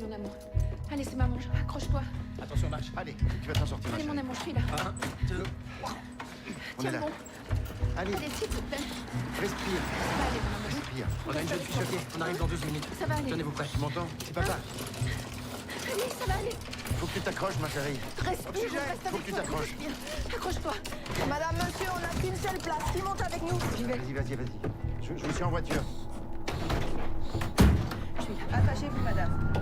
mon amour. Allez, c'est maman, accroche-toi. Attention, marche. Allez, tu vas t'en sortir, ma Allez, mon chérie. amour, je suis là. 1, 2. On Tiens est là. bon. Allez, Allez, s'il te plaît. respire, Ça va aller, mon amour. respire. On a une jeune fille choquée. On arrive dans 12 minutes. Ça va aller. Tenez-vous prêts. Tu m'entends? C'est papa. Allez, ça va aller. Faut que tu t'accroches, ma chérie. Respire, Oxygène, on reste faut avec que tu toi. t'accroches. Respire. Accroche-toi. Madame, monsieur, on n'a qu'une seule place. Qui monte avec nous? J'y vais. Vas-y. Je suis en voiture. Je suis là. Attachez-vous, madame.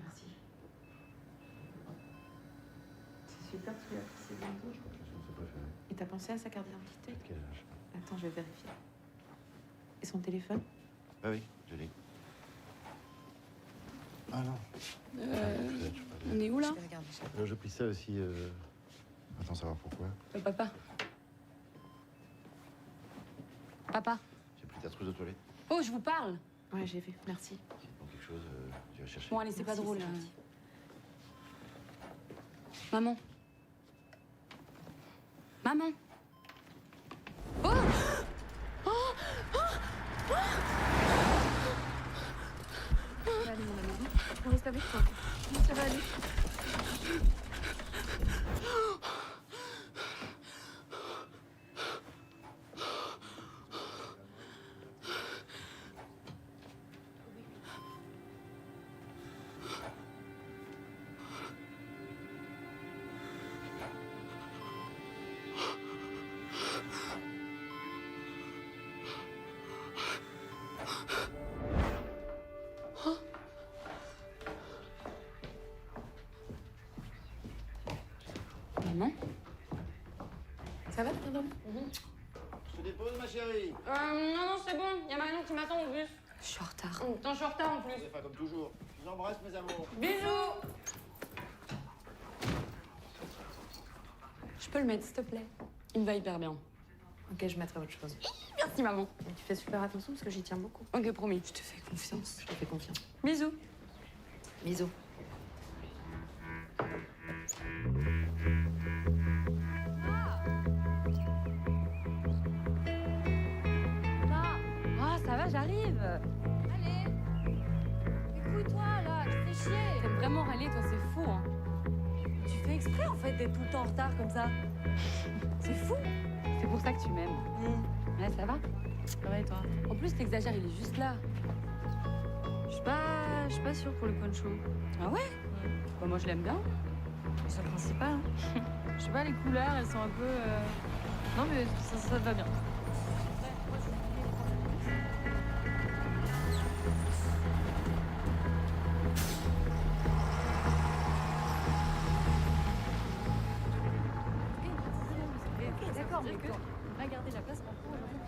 Merci. C'est super, tu l'as fait, c'est bientôt. Et t'as pensé à sa carte d'identité? Quel âge? Attends, je vais vérifier. Et son téléphone? Ah oui, je l'ai. Ah non. On est où là? J'ai pris ça aussi. Attends, savoir pourquoi. Papa. Papa. J'ai pris ta trousse de toilette. Oh, je vous parle. Ouais, j'ai vu, merci. Pour quelque chose, tu vas chercher. Bon, allez, c'est pas Merci, drôle. c'est gentil. Maman. Maman. Oh! Ça va aller, mon amour. On reste avec toi. Ça va aller. Maman. Ça va, pardon? Je te dépose, ma chérie. Non, c'est bon. Il y a Marion qui m'attend au bus. Je suis en retard. Attends, je suis en retard en plus. C'est pas comme toujours. Je vous embrasse, mes amours. Bisous. Je peux le mettre, s'il te plaît? Il me va hyper bien. Ok, je mettrai autre chose. Merci, maman. Mais tu fais super attention parce que j'y tiens beaucoup. Ok, promis. Je te fais confiance. Je te fais confiance. Bisous. Bisous. Ah, ça va, j'arrive. Allez, écoute-toi là, tu fais chier. T'aimes vraiment râler, toi, c'est fou, hein. Tu fais exprès en fait d'être tout le temps en retard comme ça. C'est fou. C'est pour ça que tu m'aimes. Ouais, ça va? Ouais, toi. En plus, t'exagères, il est juste là. Je suis pas sûre pour le poncho. Ah ouais? Bah, moi, je l'aime bien. C'est le principal. Hein. Je sais pas, les couleurs, elles sont un peu. Non, mais ça te va bien. D'accord, mais que. On va garder la place en cours aujourd'hui.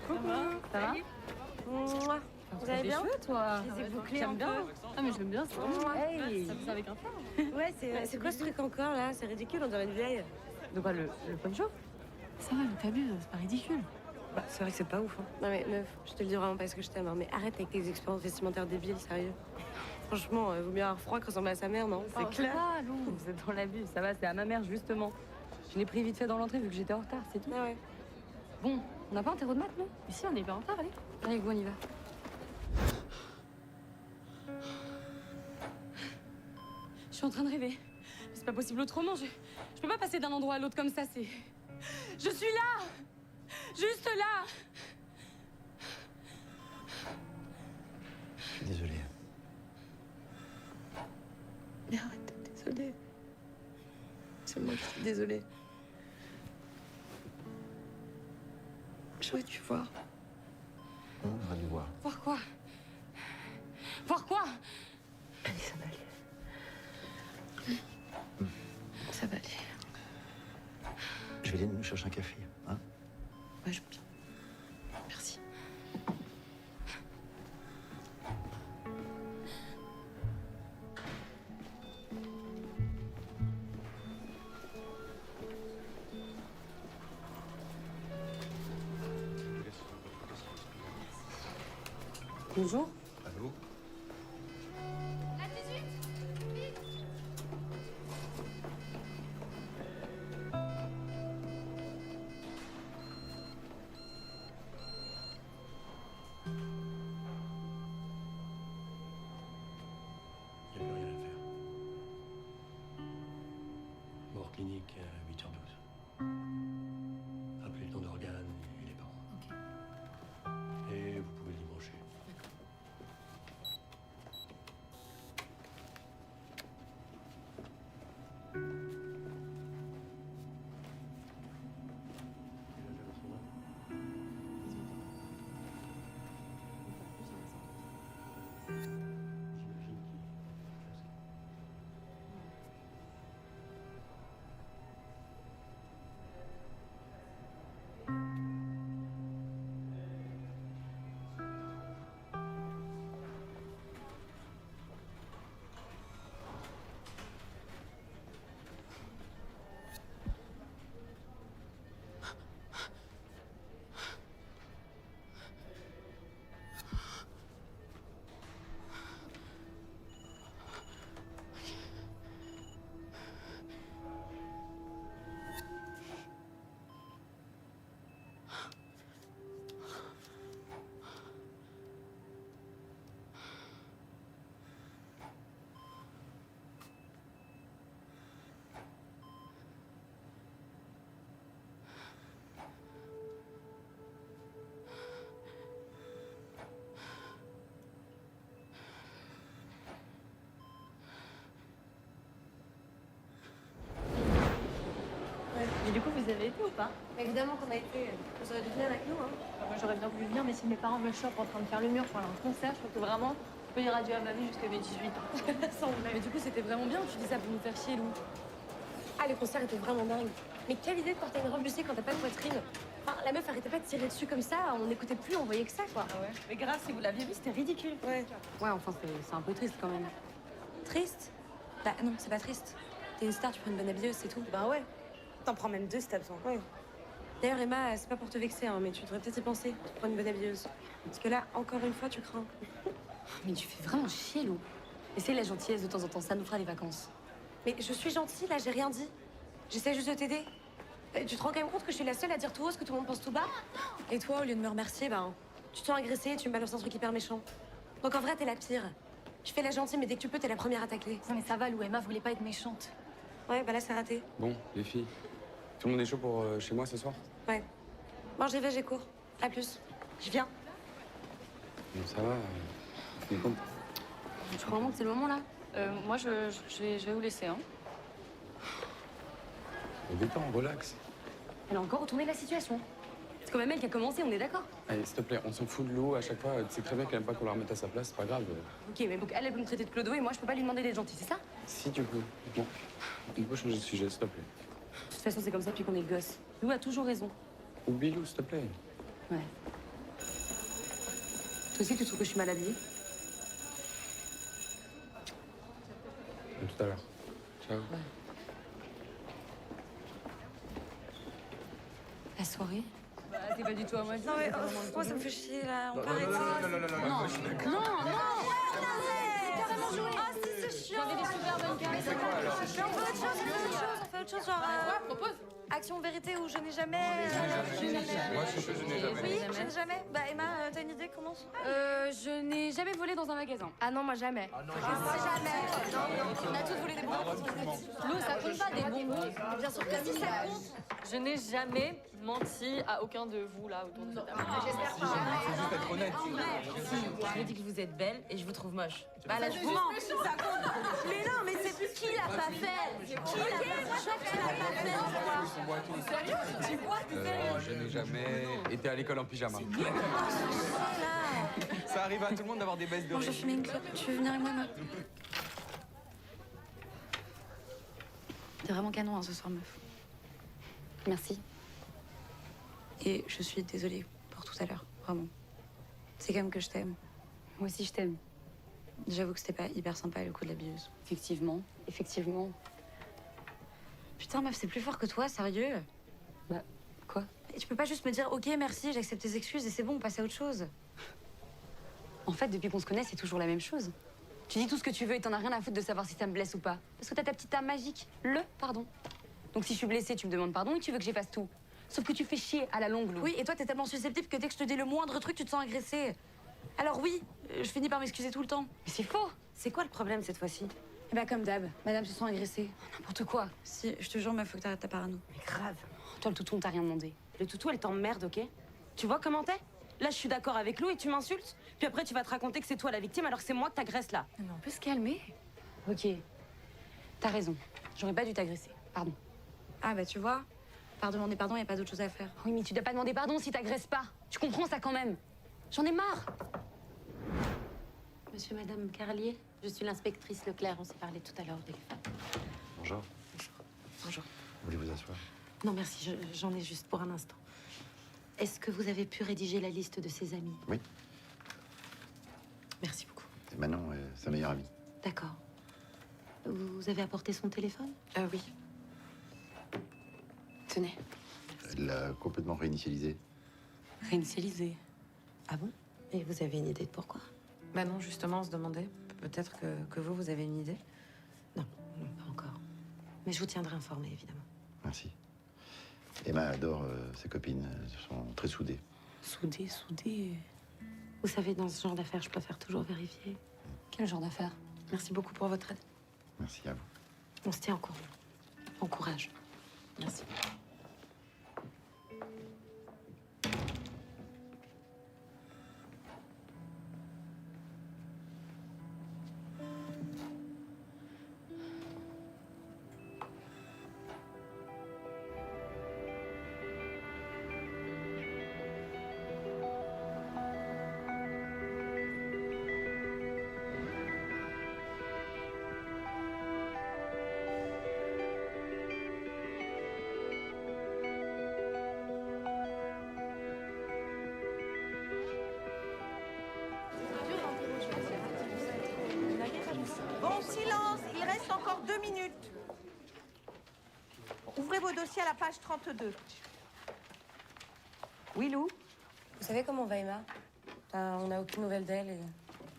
Coucou. Ça va? Vous allez bien? cheveux, toi. Je les ai bouclés J'aime un bien. peu. Ah, mais je l'aime bien, c'est vraiment. Hey. Ça fait avec un frère. Ouais, c'est quoi ce truc encore là? C'est ridicule, on dirait une vieille. De quoi, le poncho? Ça va, mais t'abuses, c'est pas ridicule. Bah, c'est vrai que c'est pas ouf. Hein. Non mais meuf, je te le dis vraiment parce que je t'aime. Hein, mais arrête avec tes expériences vestimentaires débiles, sérieux. Franchement, vaut mieux avoir froid que ressembler à sa mère, non? C'est clair. Ah, Lou, vous êtes dans l'abus. Ça va, c'est à ma mère, justement. Je l'ai pris vite fait dans l'entrée vu que j'étais en retard, c'est tout. Ah ouais. Bon, on n'a pas un terreau de maths, non? Mais si, on est pas en retard, allez. Allez, go, on y va. Je suis en train de rêver. Mais c'est pas possible autrement. Je peux pas passer d'un endroit à l'autre comme ça, c'est... Je suis là! Juste là! Je suis désolé. Mais arrête d'être désolée. C'est moi qui suis désolée. J'aurais dû voir. On va nous voir. Voir quoi? Voir quoi? Allez, ça va aller. Ça va aller. Je vais aller nous chercher un café, hein? Ouais, je veux bien. Merci. Bonjour. Allô? La 18, vite. hors clinique à 8h12. Appelez le don d'organes et les parents. Ok. Et vous pouvez le débrancher. Mais du coup, vous avez été ou pas? Évidemment qu'on a été. Vous auriez dû venir avec nous, hein. Moi, j'aurais bien voulu venir, mais si mes parents me chopent en train de faire le mur pendant un concert, je trouve que vraiment, je peux dire adieu à ma vie jusqu'à mes 18 ans. Sans blague. Mais du coup, c'était vraiment bien. Tu dis ça pour nous faire chier, Lou. Ah, le concert était vraiment dingue. Mais quelle idée de porter une robe bussée quand t'as pas de poitrine. Enfin, la meuf arrêtait pas de tirer dessus comme ça, on n'écoutait plus, on voyait que ça, quoi. Ah ouais? Mais grave, si vous l'aviez vu, c'était ridicule. Ouais. Ouais, enfin, c'est un peu triste quand même. Triste? Bah non, c'est pas triste. T'es une star, tu prends une bonne habilleuse, c'est tout. Bah ouais. T'en prends même 2 si t'as besoin. Ouais. D'ailleurs, Emma, c'est pas pour te vexer, hein, mais tu devrais peut-être y penser. Tu prends une bonne habilleuse. Parce que là, encore une fois, tu crains. Mais tu fais vraiment chier, Lou. Essaye la gentillesse de temps en temps, ça nous fera les vacances. Mais je suis gentille, là, j'ai rien dit. J'essaie juste de t'aider. Tu te rends quand même compte que je suis la seule à dire tout haut ce que tout le monde pense tout bas? Et toi, au lieu de me remercier, ben, tu te sens agressée et tu me balances un truc hyper méchant. Donc en vrai, t'es la pire. Tu fais la gentille, mais dès que tu peux, t'es la première à tacler. Non, mais ça va, Lou. Emma voulait pas être méchante. Ouais, bah là, c'est raté. Bon, les filles, tout le monde est chaud pour chez moi ce soir? Ouais. Bon, j'y vais, j'ai cours. À plus. Je viens. Bon, ça va, on est compte. Tu crois vraiment que c'est le moment, là? Moi, je vais vous laisser, hein. Détends, relax. Elle a encore retourné la situation. C'est quand même elle qui a commencé, on est d'accord? Allez, s'il te plaît, on s'en fout de Lou à chaque fois. Tu sais très bien qu'elle aime pas qu'on la remette à sa place, c'est pas grave. Ok, mais donc elle peut me traiter de clodo et moi, je peux pas lui demander d'être gentille, c'est ça? Si tu peux. Bon, on peut changer de sujet, s'il te plaît. De toute façon, c'est comme ça depuis qu'on est gosse. Lou a toujours raison. Oublie Lou, s'il te plaît. Ouais. Toi aussi, tu trouves que je suis mal habillée? À tout à l'heure. Ciao. Ouais. La soirée? Bah, c'est pas du tout à moi de dire. Non, mais c'est vraiment le moi, ça ton me jeu. fait chier, là. On peut arrêter. Ah, si, c'est chiant. J'avais des super bonnes cartes. Mais on fait autre chose, on fait autre chose, genre... Propose. Action vérité ou je n'ai jamais... Moi, je suis jamais. Oui, je n'ai jamais. Bah, Emma, t'as une idée, commence. Je n'ai jamais volé dans un magasin. Ah non, moi jamais. Moi, jamais. Non, on a tous volé des bons. Lou, ça compte pas des bonbons. Bien sûr que si, ça compte. Je n'ai jamais menti à aucun de vous là autour de cette table. J'espère pas. Je me dis que vous êtes belle et je vous trouve moche. Bah là, je vous mens. Ça compte. Mais non, mais c'est qui l'a pas fait? Qui l'a pas fait? Qui l'a pas fait? Sérieux? Tu vois, t'es sérieux? Je n'ai jamais été à l'école en pyjama. Ça arrive à tout le monde d'avoir des baisses de Bon, je vais fumer une clope. Tu veux venir avec moi, Emma? T'es vraiment canon, hein, ce soir, meuf. Merci. Et je suis désolée pour tout à l'heure, vraiment. C'est quand même que je t'aime. Moi aussi, je t'aime. J'avoue que c'était pas hyper sympa, le coup de la billeuse. Effectivement. Effectivement. Putain, meuf, c'est plus fort que toi, sérieux? Bah, quoi? Et tu peux pas juste me dire, ok, merci, j'accepte tes excuses et c'est bon, on passe à autre chose. En fait, depuis qu'on se connaît, c'est toujours la même chose. Tu dis tout ce que tu veux et t'en as rien à foutre de savoir si ça me blesse ou pas. Parce que t'as ta petite âme magique, le pardon. Donc si je suis blessée, tu me demandes pardon et tu veux que j'efface tout. Sauf que tu fais chier à la longue, Lou. Oui, et toi, t'es tellement susceptible que dès que je te dis le moindre truc, tu te sens agressée. Alors oui, je finis par m'excuser tout le temps. Mais c'est faux. C'est quoi le problème cette fois-ci? Eh bah comme d'hab, madame se sent agressée. N'importe quoi. Si, je te jure, meuf, faut que t'arrêtes ta parano. Mais grave. Toi, le toutou, on t'a rien demandé. Le toutou, elle t'emmerde, ok? Tu vois comment t'es? Là, je suis d'accord avec Lou et tu m'insultes. Puis après, tu vas te raconter que c'est toi la victime alors que c'est moi que t'agresses là. Mais on peut se calmer. Ok. T'as raison. J'aurais pas dû t'agresser. Pardon. Ah bah tu vois, par demander pardon, y a pas d'autre chose à faire. Oui, mais tu dois pas demander pardon si t'agresses pas. Tu comprends ça quand même. J'en ai marre. Monsieur, madame Carlier, je suis l'inspectrice Leclerc, on s'est parlé tout à l'heure au téléphone. Bonjour. Bonjour. Vous voulez vous asseoir? Non, merci, j'en ai juste pour un instant. Est-ce que vous avez pu rédiger la liste de ses amis? Oui. Merci beaucoup. C'est Manon, sa meilleure amie. D'accord. Vous avez apporté son téléphone? Oui. Tenez. Elle l'a complètement réinitialisé. Réinitialisé. Ah bon? Et vous avez une idée de pourquoi? Bah non, justement, on se demandait. Peut-être que vous avez une idée. Non, pas encore. Mais je vous tiendrai informé, évidemment. Merci. Emma adore ses copines. Elles sont très soudées. Soudé. Vous savez, dans ce genre d'affaires, je préfère toujours vérifier. Quel genre d'affaire? Merci beaucoup pour votre aide. Merci à vous. On se tient au courant. Bon courage. Merci. Bon, silence, il reste encore 2 minutes. Ouvrez vos dossiers à la page 32. Oui, Lou? Vous savez comment va Emma? On n'a aucune nouvelle d'elle et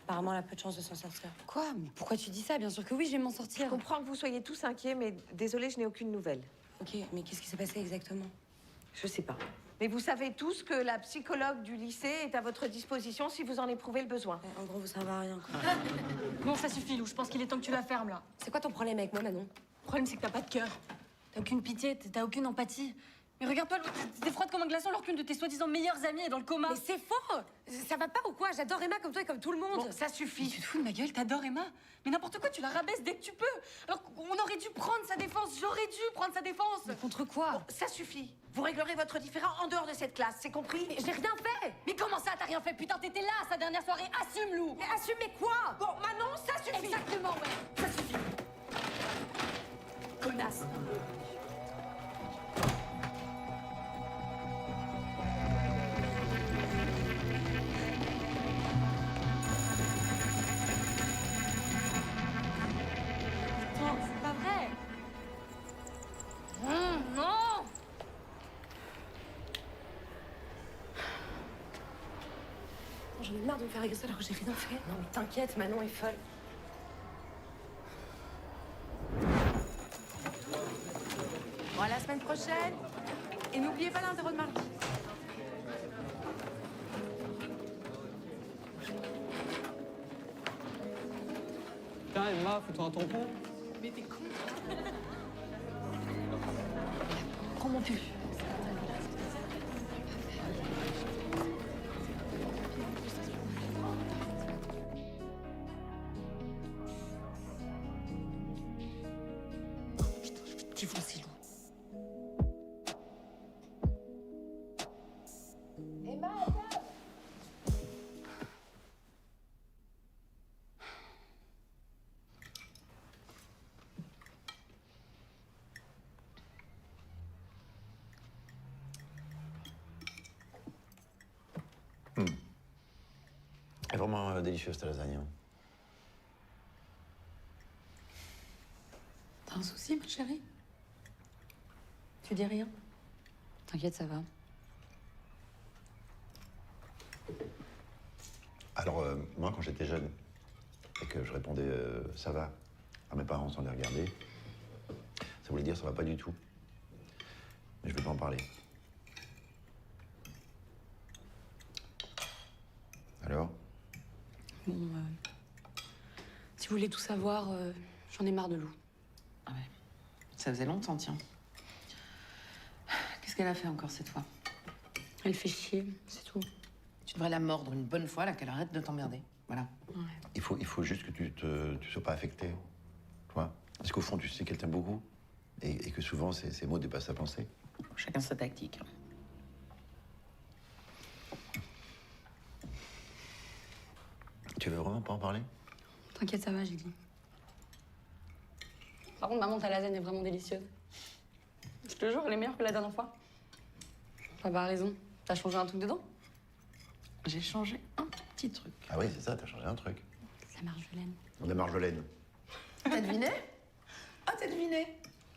apparemment elle a peu de chance de s'en sortir. Quoi? Mais pourquoi tu dis ça? Bien sûr que oui, je vais m'en sortir. Je comprends que vous soyez tous inquiets, mais désolée, je n'ai aucune nouvelle. Ok, mais qu'est-ce qui s'est passé exactement? Je sais pas. Mais vous savez tous que la psychologue du lycée est à votre disposition si vous en éprouvez le besoin. En gros, vous servez à rien, quoi. Bon, ça suffit, Lou. Je pense qu'il est temps que tu la fermes, là. C'est quoi ton problème avec moi, Manon? Le problème, c'est que t'as pas de cœur. T'as aucune pitié, t'as aucune empathie. Mais regarde-toi, Lou, t'es froide comme un glaçon alors qu'une de tes soi-disant meilleures amies est dans le coma. Mais c'est faux! Ça va pas ou quoi? J'adore Emma comme toi et comme tout le monde. Bon, ça suffit. Mais tu te fous de ma gueule, t'adores Emma. Mais n'importe quoi, tu la rabaisses dès que tu peux. Alors qu'on aurait dû prendre sa défense. J'aurais dû prendre sa défense. Mais contre quoi? Bon, ça suffit. Vous réglerez votre différend en dehors de cette classe, c'est compris? Mais j'ai rien fait! Mais comment ça, t'as rien fait? Putain, t'étais là sa dernière soirée. Assume, Lou. Mais assumez quoi? Bon, Manon, ça suffit. Exactement, ouais. Ça suffit. Connasse. Attends, c'est pas vrai. Non. J'en ai marre de me faire agresser alors que j'ai rien fait. Non mais t'inquiète, Manon est folle. Bon, à la semaine prochaine. Et n'oubliez pas l'interro de mardi. Tiens, Emma, fais-toi un tampon. Mais t'es con. Prends mon pull. Tu fonces, Lou. Elle est vraiment délicieuse, ta lasagne. Hein. T'as un souci, ma chérie? Tu dis rien? T'inquiète, ça va. Alors, moi, quand j'étais jeune, et que je répondais ça va à mes parents sans les regarder, ça voulait dire ça va pas du tout. Mais je vais pas en parler. Alors? Bon, si vous voulez tout savoir, J'en ai marre de Lou. Ah ouais. Ça faisait longtemps, tiens. Qu'est-ce qu'elle a fait encore cette fois? Elle fait chier, c'est tout. Tu devrais la mordre une bonne fois, là, qu'elle arrête de t'emmerder. Voilà. Ouais. Il faut juste que tu sois pas affecté. Tu vois? Parce qu'au fond, tu sais qu'elle t'aime beaucoup. Et que souvent, ces mots dépassent sa pensée. Chacun sa tactique. Tu veux vraiment pas en parler? T'inquiète, ça va, j'ai dit. Par contre, maman, ta lasagne est vraiment délicieuse. Je te jure, elle est meilleure que la dernière fois. Papa a raison. T'as changé un truc dedans? J'ai changé un petit truc. Ah oui, c'est ça, t'as changé un truc. La marjolaine. De marjolaine. T'as deviné? Ah, t'as deviné?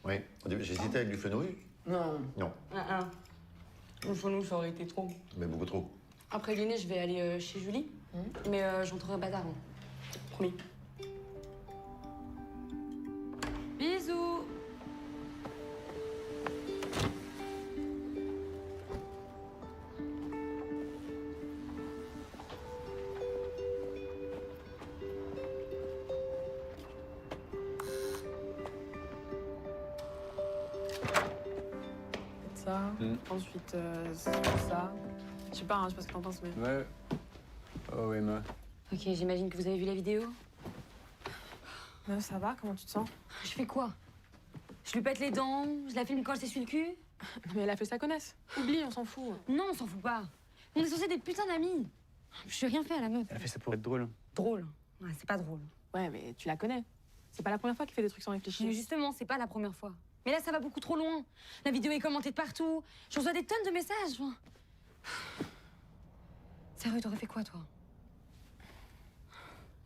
Oui. Au début, j'hésitais avec du fenouil. Non. Non, Le fenouil, ça aurait été trop. mais beaucoup trop. Après le dîner, je vais aller chez Julie. Mais j'entrerai pas tard. Promis. Bisous. Ça, ensuite ça. Je sais pas, hein, je sais pas ce que t'en penses, mais... Ouais. Oh oui, mais... Ok, j'imagine que vous avez vu la vidéo. Meuf, ça va? Comment tu te sens? Je fais quoi? Je lui pète les dents, je la filme quand elle s'essuie le cul. Mais elle a fait sa connaisse. Oublie, on s'en fout. Non, on s'en fout pas. On est censés être des putains d'amis. Je n'ai rien fait à la meuf. Elle a fait ça pour être drôle. Drôle? Ouais, c'est pas drôle. Ouais, mais tu la connais. C'est pas la première fois qu'il fait des trucs sans réfléchir. Mais justement, c'est pas la première fois. Mais là, ça va beaucoup trop loin. La vidéo est commentée de partout. Je reçois des tonnes de messages. Enfin... Sérieux, t'aurais fait quoi, toi?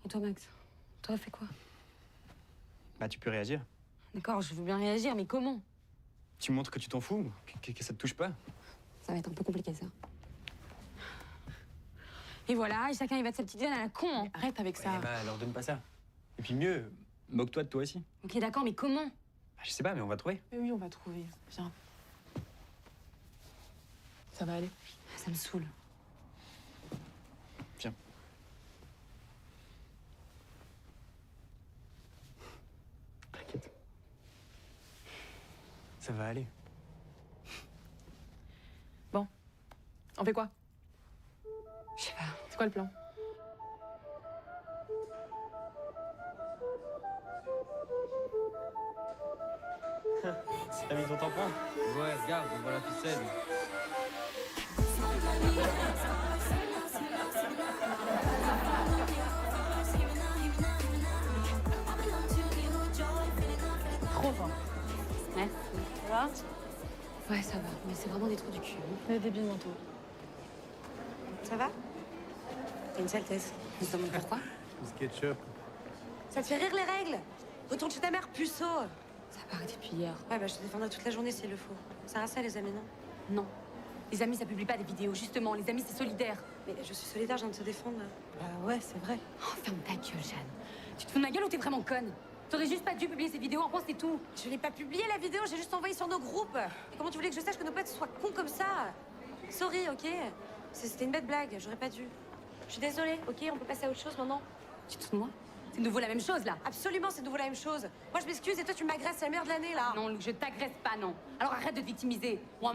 Et toi, Max? T'aurais fait quoi? Bah, tu peux réagir. D'accord, je veux bien réagir, mais comment? Tu montres que tu t'en fous, que ça te touche pas. Ça va être un peu compliqué, ça. Et voilà, et chacun il va de sa petite veine à la con, hein. Arrête avec ça. Eh bah, leur donne pas ça. Et puis mieux, moque-toi de toi aussi. Ok, d'accord, mais comment? Bah, je sais pas, mais on va trouver. Mais oui, on va trouver. Viens. Ça va aller. Ça me saoule. Viens. T'inquiète. Ça va aller. Bon. On fait quoi? Je sais pas. C'est quoi le plan? T'as mis ton tampon? Ouais, regarde, on voit la ficelle. Trop fort. Merci. Ça va? Ouais, ça va, mais c'est vraiment des trous du cul. On est débiles manteaux. Ça va? T'as une saleté. On se demande pourquoi? SketchUp. Ça te fait rire les règles? Retourne chez ta mère, puceau. Ça part depuis hier. Ouais, bah je te défendrai toute la journée s'il le faut. Ça reste ça, les amis, non? Non. Les amis, ça publie pas des vidéos, justement. Les amis, c'est solidaire. Mais je suis solidaire, je viens de te défendre. Bah ouais, c'est vrai. Oh, ferme ta gueule, Jeanne. Tu te fous de ma gueule ou t'es vraiment conne? T'aurais juste pas dû publier ces vidéos, en France, c'est tout. Je n'ai pas publié la vidéo, j'ai juste envoyé sur nos groupes. Et comment tu voulais que je sache que nos potes soient cons comme ça? Sorry, ok? C'était une bête blague, j'aurais pas dû. Je suis désolée, ok? On peut passer à autre chose maintenant? Tu te fous de moi? C'est de nouveau la même chose, là. Absolument, c'est de nouveau la même chose. Moi, je m'excuse et toi, tu m'agresses, c'est la meilleure de l'année, là. Non, Lou, je t'agresse pas, non. Alors arrête de te victimiser. Moi.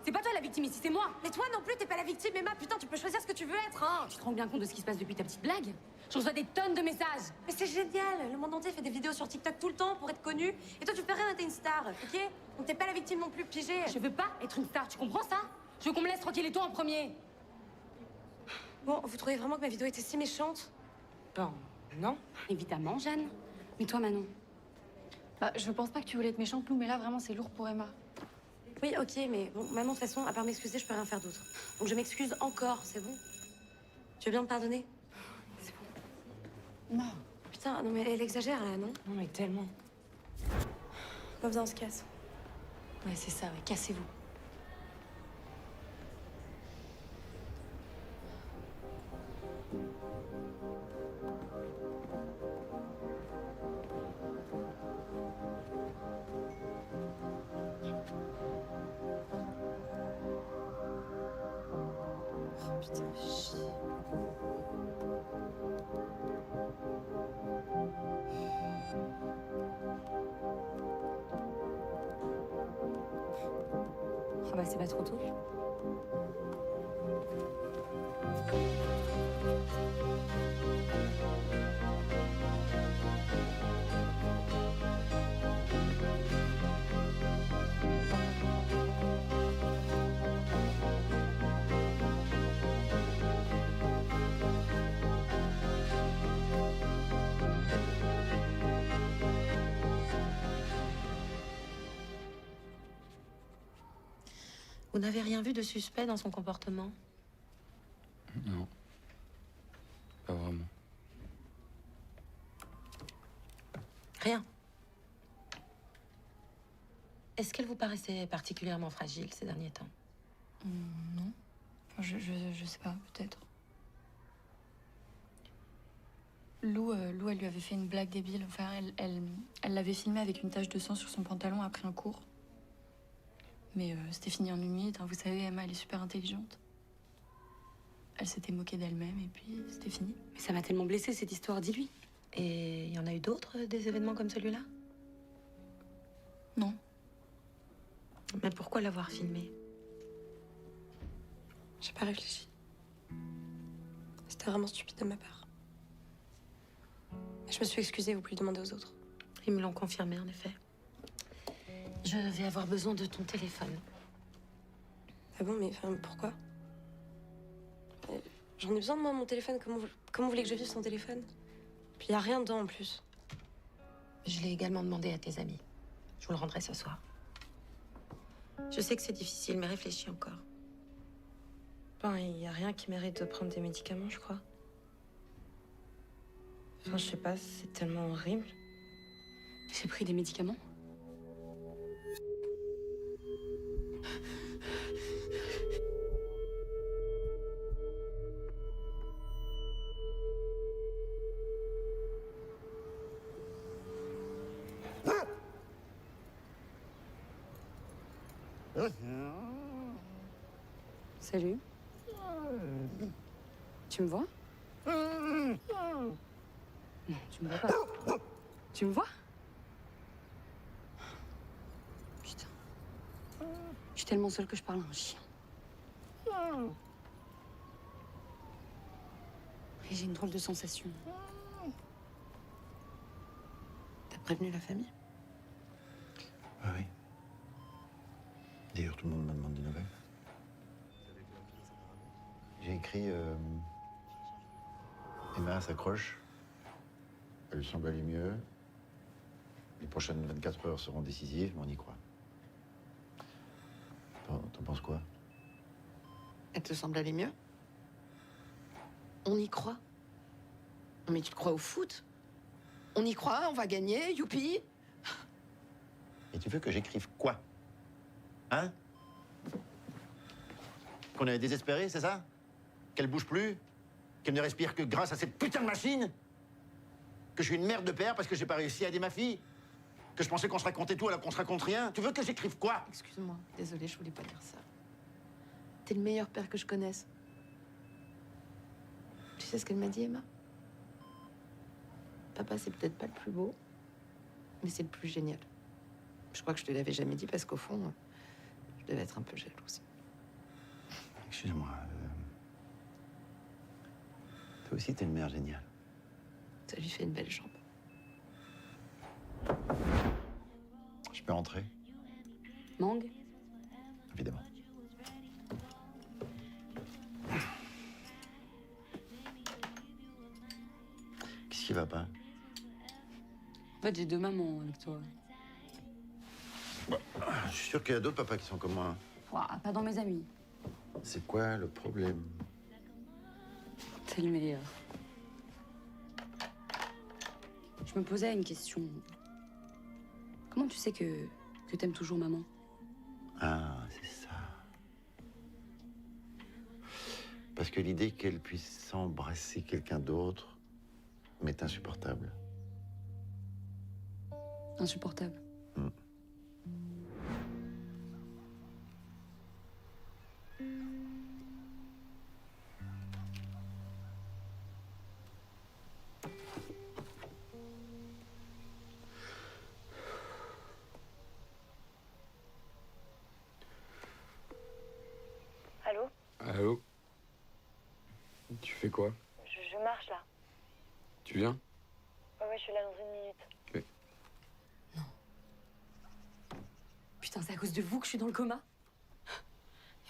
C'est pas toi la victime ici, c'est moi. Mais toi non plus, t'es pas la victime, Emma. Putain, tu peux choisir ce que tu veux être, hein. Tu te rends bien compte de ce qui se passe depuis ta petite blague? Je reçois des tonnes de messages. Mais c'est génial. Le monde entier fait des vidéos sur TikTok tout le temps pour être connu. Et toi, tu fais rien, t'es une star, ok? Donc t'es pas la victime non plus, pigé. Je veux pas être une star, tu comprends ça? Je veux qu'on me laisse tranquille et toi en premier. Bon, vous trouvez vraiment que ma vidéo était si méchante? Bon, non. Évidemment, Jeanne. Mais toi, Manon? Bah, je pense pas que tu voulais être méchante, Lou, mais là, vraiment, c'est lourd pour Emma. Oui, ok, mais bon, Manon, de toute façon, à part m'excuser, je peux rien faire d'autre. Donc je m'excuse encore, c'est bon? Tu veux bien me pardonner? C'est bon. Non. Putain, non mais elle exagère, là, non? Non, mais tellement. Bon, viens, on se casse. Ouais, c'est ça, ouais. Cassez-vous. Oh, putain, chier. Ah bah c'est pas trop tôt. Vous n'avez rien vu de suspect dans son comportement? Non. Pas vraiment. Rien. Est-ce qu'elle vous paraissait particulièrement fragile ces derniers temps? Non. Enfin, je sais pas, peut-être. Lou, elle lui avait fait une blague débile. Enfin, elle l'avait filmé avec une tache de sang sur son pantalon après un cours. Mais c'était fini en une minute. Hein. Vous savez, Emma, elle est super intelligente. Elle s'était moquée d'elle-même et puis c'était fini. Mais ça m'a tellement blessée, cette histoire, dis-lui. Et il y en a eu d'autres, des événements comme celui-là? Non. Mais pourquoi l'avoir filmé? J'ai pas réfléchi. C'était vraiment stupide de ma part. Je me suis excusée, vous pouvez demander aux autres. Ils me l'ont confirmé, en effet. Je vais avoir besoin de ton téléphone. Ah bon, mais enfin, pourquoi? J'en ai besoin de moi, mon téléphone. Comment vous voulez que je vive sans téléphone? Puis y a rien dedans en plus. Je l'ai également demandé à tes amis. Je vous le rendrai ce soir. Je sais que c'est difficile, mais réfléchis encore. Ben, y a rien qui mérite de prendre des médicaments, je crois. Enfin, je sais pas, c'est tellement horrible. J'ai pris des médicaments. Salut. Tu me vois? Non, tu me vois pas. Tu me vois? Putain. Je suis tellement seule que je parle à un chien. Et j'ai une drôle de sensation. T'as prévenu la famille? Ah oui. D'ailleurs, tout le monde me demande des nouvelles. J'ai écrit Emma s'accroche. Elle semble aller mieux. Les prochaines 24 heures seront décisives, mais on y croit. T'en penses quoi? Elle te semble aller mieux? On y croit? Mais tu te crois au foot? On y croit, on va gagner, youpi! Et tu veux que j'écrive quoi? Hein? Qu'on est désespéré, c'est ça? Qu'elle bouge plus? Qu'elle ne respire que grâce à cette putain de machine? Que je suis une merde de père parce que j'ai pas réussi à aider ma fille? Que je pensais qu'on se racontait tout alors qu'on se raconte rien? Tu veux que j'écrive quoi? Excuse-moi, désolée, je voulais pas dire ça. T'es le meilleur père que je connaisse. Tu sais ce qu'elle m'a dit, Emma? Papa, c'est peut-être pas le plus beau, mais c'est le plus génial. Je crois que je te l'avais jamais dit parce qu'au fond, je devais être un peu jalouse. Excuse-moi. Toi aussi, t'es une mère géniale. Ça lui fait une belle jambe. Je peux rentrer? Mangue? Évidemment. Qu'est-ce qui va pas? En fait, j'ai deux mamans avec toi. Bah, je suis sûr qu'il y a d'autres papas qui sont comme moi. Ouah, pas dans mes amis. C'est quoi le problème? T'es le meilleur. Je me posais une question. Comment tu sais que t'aimes toujours maman? Ah, c'est ça. Parce que l'idée qu'elle puisse embrasser quelqu'un d'autre m'est insupportable. Insupportable. fais quoi? Je marche là. Tu viens? Ouais, je suis là dans 1 minute. Ok. Putain, c'est à cause de vous que je suis dans le coma?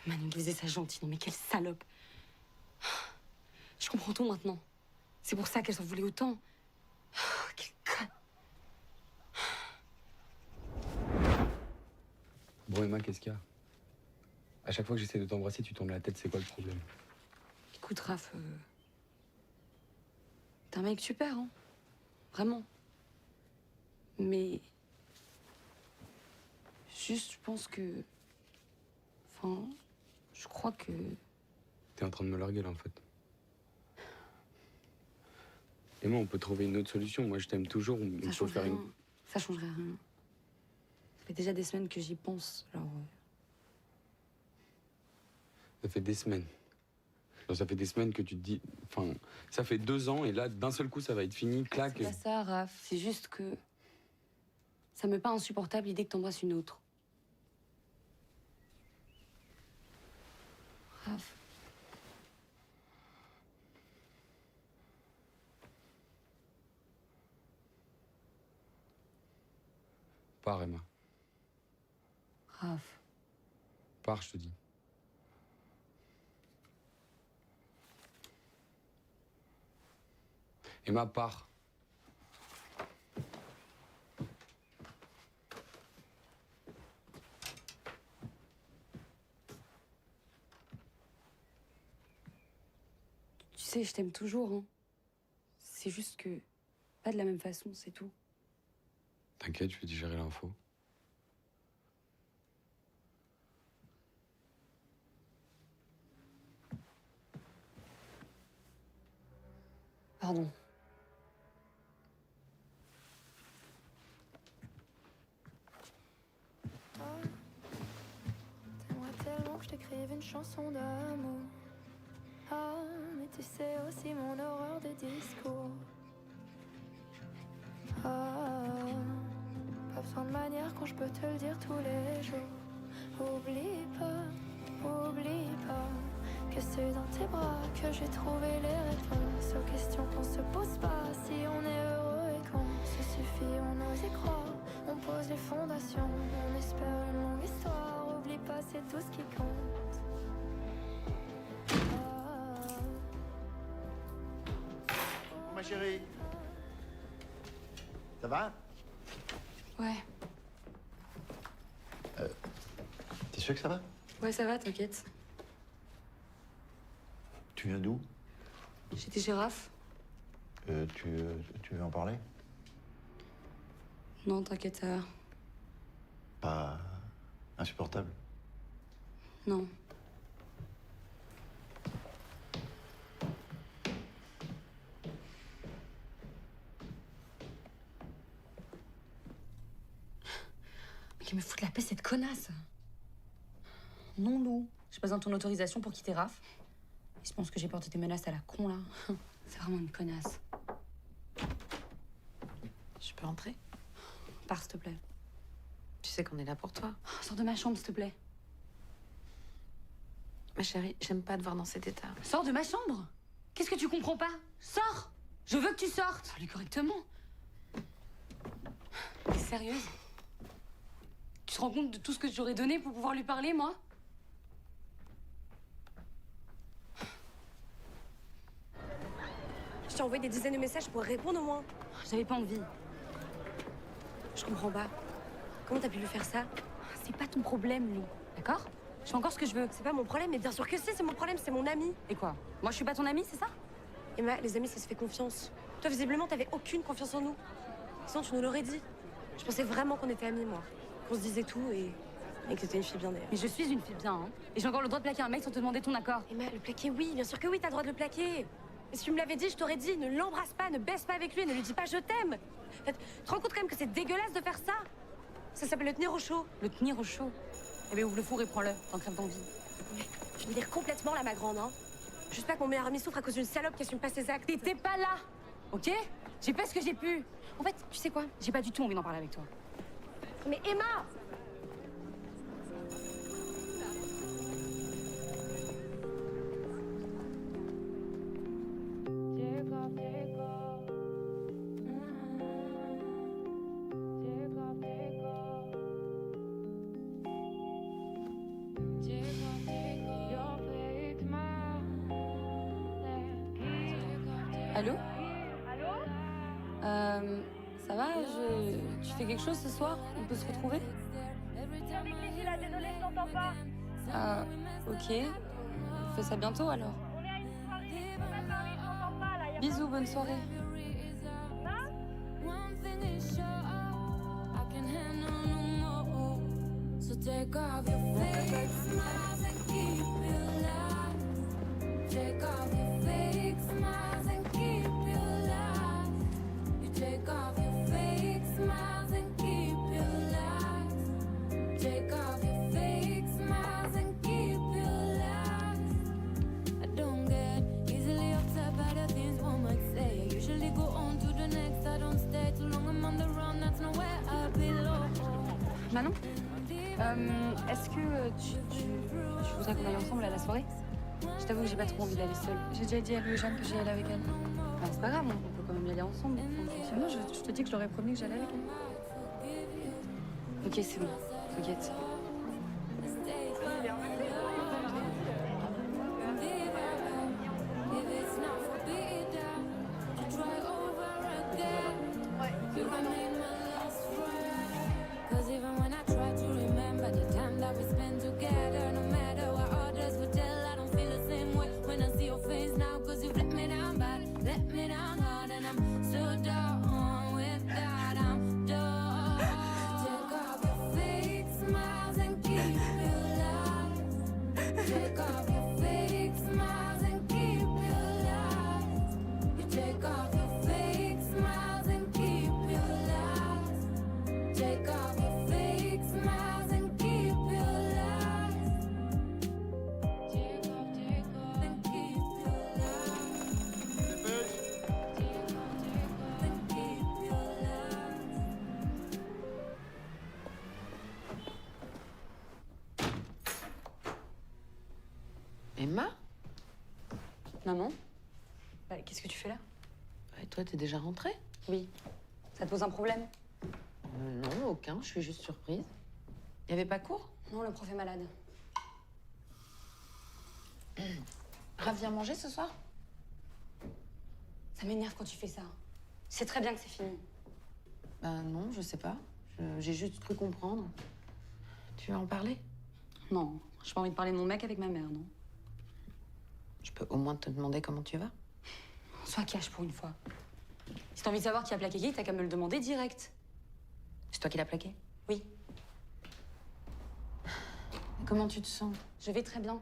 Manu me disait ça gentil, non mais quelle salope. Je comprends tout maintenant. C'est pour ça qu'elle s'en voulait autant. Quelle conne. Bon, Emma, qu'est-ce qu'il y a? À chaque fois que j'essaie de t'embrasser, tu tournes la tête, c'est quoi le problème? Écoute, Raph, t'es un mec super, hein. Vraiment. Mais... Juste, je pense que... Enfin, je crois que... T'es en train de me larguer, là, en fait. Emma, on peut trouver une autre solution. Moi, je t'aime toujours. Ça changerait rien. Ça changerait rien. Ça fait déjà des semaines que j'y pense, alors... Ça fait des semaines. Non, ça fait des semaines que tu te dis... Enfin, ça fait 2 ans, et là, d'un seul coup, ça va être fini, clac. C'est pas ça, Raph. C'est juste que... Ça me paraît insupportable l'idée que t'embrasses une autre. Raph. Pars, Emma. Raph. Pars, je te dis. Emma, pars. Tu sais, je t'aime toujours, hein. C'est juste que... Pas de la même façon, c'est tout. T'inquiète, je vais digérer l'info. Pardon. T'aimerais tellement que je t'écrive une chanson d'amour. Ah, mais tu sais aussi mon horreur des discours. Ah, pas besoin de manière quand je peux te le dire tous les jours. Oublie pas que c'est dans tes bras que j'ai trouvé les réponses aux questions qu'on se pose pas. Si on est heureux et qu'on se suffit, on ose y croire. On pose les fondations, on espère une longue histoire. Oublie pas, c'est tout ce qui compte. Oh, ma chérie. Ça va? Ouais. T'es sûr que ça va? Ouais, ça va, t'inquiète. Tu viens d'où? J'étais chez Raph. Tu veux en parler? Non, t'inquiète, ça va. Pas insupportable. Non. Mais qui me fout la paix, cette connasse. Non, Lou. J'ai pas besoin de ton autorisation pour quitter Raph. Et je pense que j'ai porté des menaces à la con, là. C'est vraiment une connasse. Je peux entrer? Pars, s'il te plaît. Tu sais qu'on est là pour toi. Sors de ma chambre, s'il te plaît. Ma chérie, j'aime pas te voir dans cet état. Sors de ma chambre. Qu'est-ce que tu comprends pas? Sors. Je veux que tu sortes. Parle-lui correctement. T'es sérieuse? Tu te rends compte de tout ce que j'aurais donné pour pouvoir lui parler, moi? Je t'ai envoyé des dizaines de messages pour répondre au moins. J'avais pas envie. Je comprends pas. Comment t'as pu lui faire ça? C'est pas ton problème, Lou. D'accord? Je fais encore ce que je veux. C'est pas mon problème, mais bien sûr que c'est mon problème, c'est mon ami. Et quoi? Moi, je suis pas ton amie, c'est ça? Emma, les amis, ça se fait confiance. Toi, visiblement, t'avais aucune confiance en nous. Sinon, tu nous l'aurais dit. Je pensais vraiment qu'on était amis, moi. Qu'on se disait tout et que t'étais une fille bien d'ailleurs. Mais je suis une fille bien, hein. Et j'ai encore le droit de plaquer un mec sans te demander ton accord. Emma, le plaquer, oui, bien sûr que oui, t'as le droit de le plaquer. Et si tu me l'avais dit, je t'aurais dit, ne l'embrasse pas, ne baisse pas avec lui, ne lui dis pas je t'aime. Tu te rends compte quand même que c'est dégueulasse de faire ça? Ça s'appelle le tenir au chaud. Le tenir au chaud? Eh bien, ouvre le four et prends-le, t'en crèves d'envie. Mais tu me dire complètement là, ma grande, hein. Juste pas que mon meilleur ami souffre à cause d'une salope qui assume pas ses actes. T'étais pas là, ok? J'ai fait ce que j'ai pu. En fait, tu sais quoi? J'ai pas du tout envie d'en parler avec toi. Mais Emma! Allô? Ça va? Tu fais quelque chose ce soir? On peut se retrouver? Désolée, je t'entends pas. Ok. On fait ça bientôt alors. On est à une soirée, je peux pas parler, je t'entends pas là. Bisous, bonne soirée. So take off your fake smiles and keep you alive. Take off your fake smiles and keep you alive. You take off your fake smiles and keep you alive. Take off your fake smiles and keep you alive. I don't get easily upset by the things one might say. I usually go on to the next. I don't stay too long. I'm on the run. That's nowhere I belong. Manon? Est-ce que tu voudrais qu'on aille ensemble à la soirée? Je t'avoue que j'ai pas trop envie d'aller seule. J'ai déjà dit à Louis et Jeanne que j'y allais avec elle. C'est pas grave, on peut quand même y aller ensemble. Non, je te dis que je leur ai promis que j'allais avec elle. Ok, c'est bon. T'inquiète. Cause even when I try to remember the time that we spent together, no matter what others would tell, I don't feel the same way when I see your face now. Cause you've let me down bad, let me down hard, and I'm so done with that. I'm done. Take off your fake smiles and keep you alive. Take off your fake smiles and keep you alive. You take off your fake smiles and keep you alive. Take off your fake smiles and keep you alive. Take off and keep you alive. Take off and keep you alive. Emma? Maman? Qu'est-ce que tu fais là? Et toi, t'es déjà rentrée? Oui. Ça te pose un problème? Non, aucun. Je suis juste surprise. Y avait pas cours? Non, le prof est malade. Raph vient manger ce soir? Ça m'énerve quand tu fais ça. C'est très bien que c'est fini. Ben non, je sais pas. J'ai juste cru comprendre. Tu veux en parler? Non, j'ai pas envie de parler de mon mec avec ma mère, non. Je peux au moins te demander comment tu vas? Sois cash pour une fois. Si t'as envie de savoir qui a plaqué qui, t'as qu'à me le demander direct. C'est toi qui l'as plaqué? Oui. Comment tu te sens? Je vais très bien.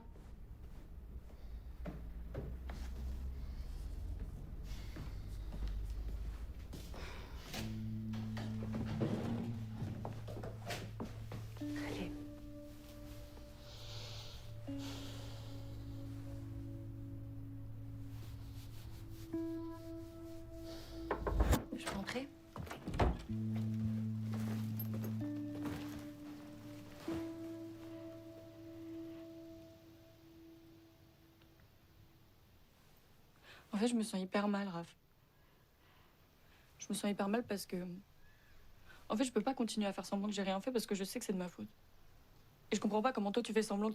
Allez. Je peux entrer? En fait, je me sens hyper mal, Raph. Je me sens hyper mal parce que... En fait, je peux pas continuer à faire semblant que j'ai rien fait parce que je sais que c'est de ma faute. Et je comprends pas comment toi, tu fais semblant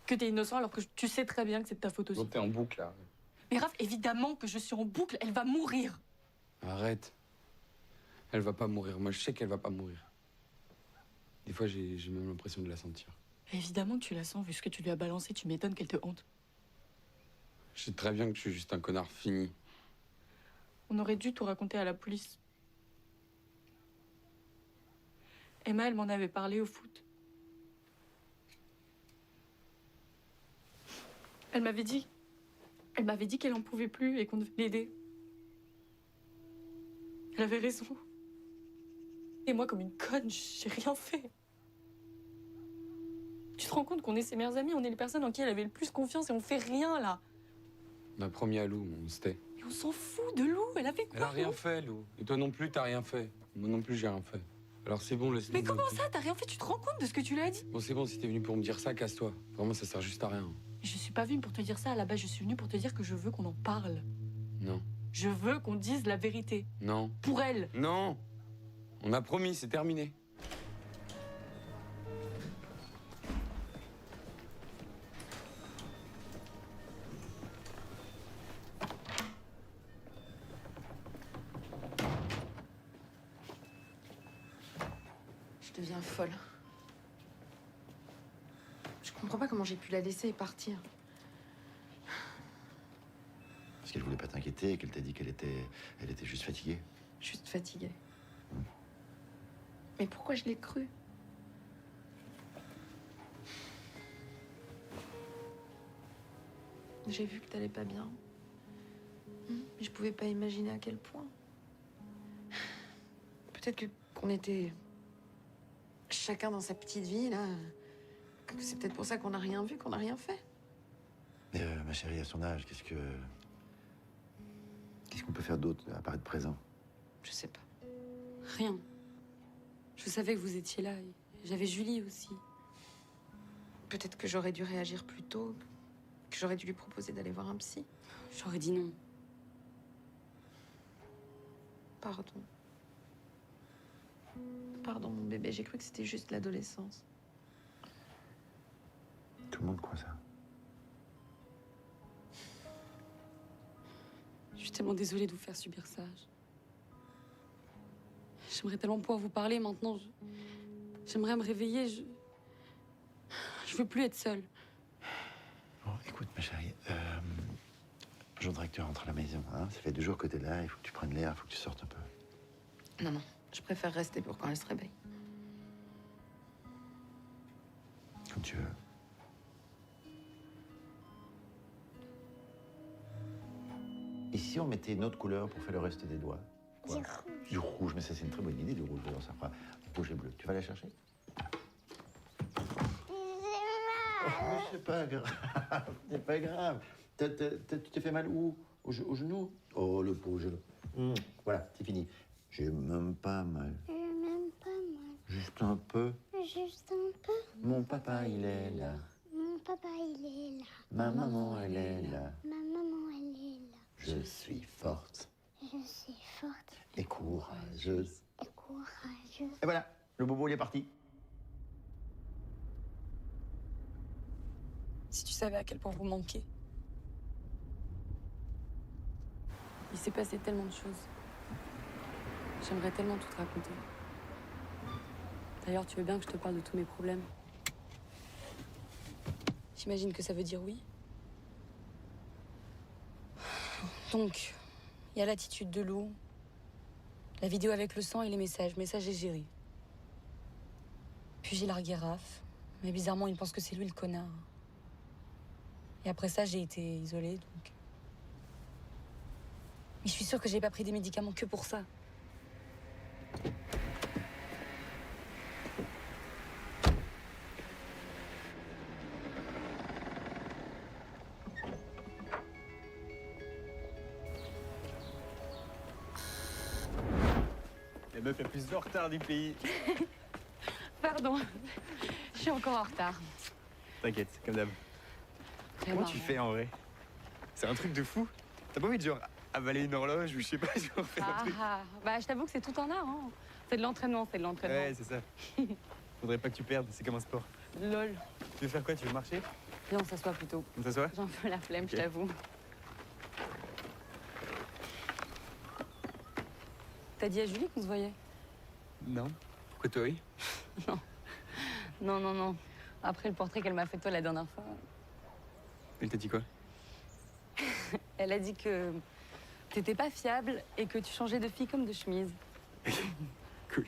que t'es innocent alors que tu sais très bien que c'est de ta faute aussi. Donc t'es en boucle, là. Mais Raph, évidemment que je suis en boucle. Elle va mourir. Arrête. Elle va pas mourir. Moi, je sais qu'elle va pas mourir. Des fois, j'ai même l'impression de la sentir. Évidemment que tu la sens, vu ce que tu lui as balancé. Tu m'étonnes qu'elle te hante. Je sais très bien que je suis juste un connard fini. On aurait dû tout raconter à la police. Emma, elle m'en avait parlé au foot. Elle m'avait dit qu'elle en pouvait plus et qu'on devait l'aider. Elle avait raison. Et moi, comme une conne, j'ai rien fait. Tu te rends compte qu'on est ses meilleures amies, on est les personnes en qui elle avait le plus confiance et on fait rien, là. On a promis à Lou, on se tait. Et on s'en fout de Lou, elle a fait quoi? Elle a rien fait, Lou. Et toi non plus, t'as rien fait. Moi non plus, j'ai rien fait. Alors c'est bon, laisse-nous. Mais comment ça, t'as rien fait? Tu te rends compte de ce que tu lui as dit? Bon, c'est bon, si t'es venu pour me dire ça, casse-toi. Vraiment, ça sert juste à rien. Je suis pas venue pour te dire ça, à la base, je suis venue pour te dire que je veux qu'on en parle. Non. Je veux qu'on dise la vérité. Non. Pour elle. Non. On a promis, c'est terminé. Je deviens folle. Je comprends pas comment j'ai pu la laisser et partir. Parce qu'elle voulait pas t'inquiéter, qu'elle t'a dit qu'elle était juste fatiguée. Juste fatiguée. Mais pourquoi je l'ai cru? J'ai vu que t'allais pas bien. Mais je pouvais pas imaginer à quel point. Peut-être qu'on était chacun dans sa petite vie, là. Que c'est peut-être pour ça qu'on n'a rien vu, qu'on n'a rien fait. Mais ma chérie, à son âge, qu'est-ce qu'on peut faire d'autre à part être présent? Je sais pas. Rien. Je savais que vous étiez là. Et j'avais Julie aussi. Peut-être que j'aurais dû réagir plus tôt, que j'aurais dû lui proposer d'aller voir un psy. J'aurais dit non. Pardon. Pardon, mon bébé, j'ai cru que c'était juste l'adolescence. Tout le monde croit ça. Je suis tellement désolée de vous faire subir ça. J'aimerais tellement pouvoir vous parler maintenant. J'aimerais me réveiller. Je veux plus être seule. Bon, écoute, ma chérie, je voudrais que tu rentres à la maison. Hein. Ça fait 2 jours que t'es là, il faut que tu prennes l'air, il faut que tu sortes un peu. Non, non, je préfère rester pour quand elle se réveille. Comme tu veux. Et si on mettait une autre couleur pour faire le reste des doigts? Quoi? Du rouge. Du rouge, mais ça c'est une très bonne idée, du rouge. Alors ça fera rouge et bleu. Tu vas la chercher? Oh, c'est pas grave, c'est pas grave. Tu t'es fait mal où? Au genou? Oh, le pauvre genou. Voilà, c'est fini. J'ai même pas mal. J'ai même pas mal. Juste un peu. Juste un peu. Mon papa, il est là. Mon papa, il est là. Ma maman, elle est là. Ma maman, elle est là. Je suis forte Je suis forte et courageuse. et courageuse. Et voilà, le bobo, il est parti. Si tu savais à quel point vous manquez. Il s'est passé tellement de choses. J'aimerais tellement tout te raconter. D'ailleurs, tu veux bien que je te parle de tous mes problèmes? J'imagine que ça veut dire oui. Donc, il y a l'attitude de Lou, la vidéo avec le sang et les messages. Mais ça, j'ai géré. Puis j'ai largué Raph. Mais bizarrement, il pense que c'est lui le connard. Et après ça, j'ai été isolée, donc... Mais je suis sûre que j'ai pas pris des médicaments que pour ça. La meuf la plus en retard du pays. Pardon, je suis encore en retard. T'inquiète, comme d'hab. Comment tu fais en vrai? C'est un truc de fou. T'as pas envie de genre avaler une horloge ou je sais pas, genre faire un truc? Bah je t'avoue que c'est tout un art, hein. C'est de l'entraînement, c'est de l'entraînement. Ouais, c'est ça. Faudrait pas que tu perdes, c'est comme un sport. Lol. Tu veux faire quoi? Tu veux marcher? Viens, on s'assoit plutôt. On s'assoit? J'ai un peu la flemme, Ok. je t'avoue. T'as dit à Julie qu'on se voyait? Non. Pourquoi toi, oui? Non. Non, non, non. Après le portrait qu'elle m'a fait de toi la dernière fois, Elle t'a dit quoi? elle a dit que t'étais pas fiable et que tu changeais de fille comme de chemise. Cool.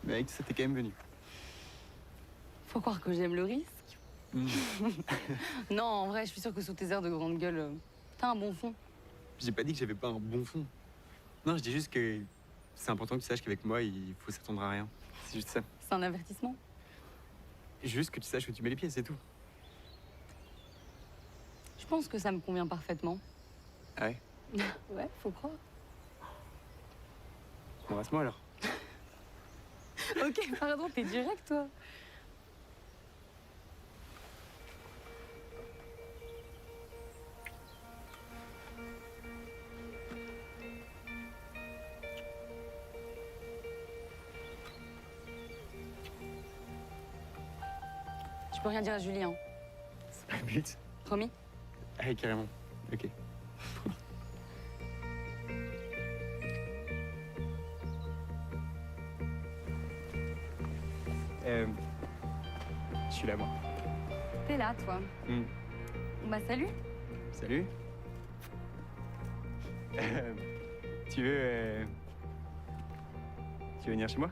Mais avec ça, t'es quand même venu. Faut croire que j'aime le risque. Non, en vrai, je suis sûre que sous tes airs de grande gueule, t'as un bon fond. J'ai pas dit que j'avais pas un bon fond. Non, je dis juste que c'est important que tu saches qu'avec moi, il faut s'attendre à rien. C'est juste ça. C'est un avertissement. Juste que tu saches où tu mets les pieds, c'est tout. Je pense que ça me convient parfaitement. Ah ouais? Ouais, faut croire. Embrasse-moi alors. Ok, pardon, t'es direct, toi. Je peux rien dire à Julien. C'est pas le but. Promis? Ah, carrément. Ok. Je suis là, moi. T'es là, toi. Bah, salut. Salut. Tu veux... Tu veux venir chez moi?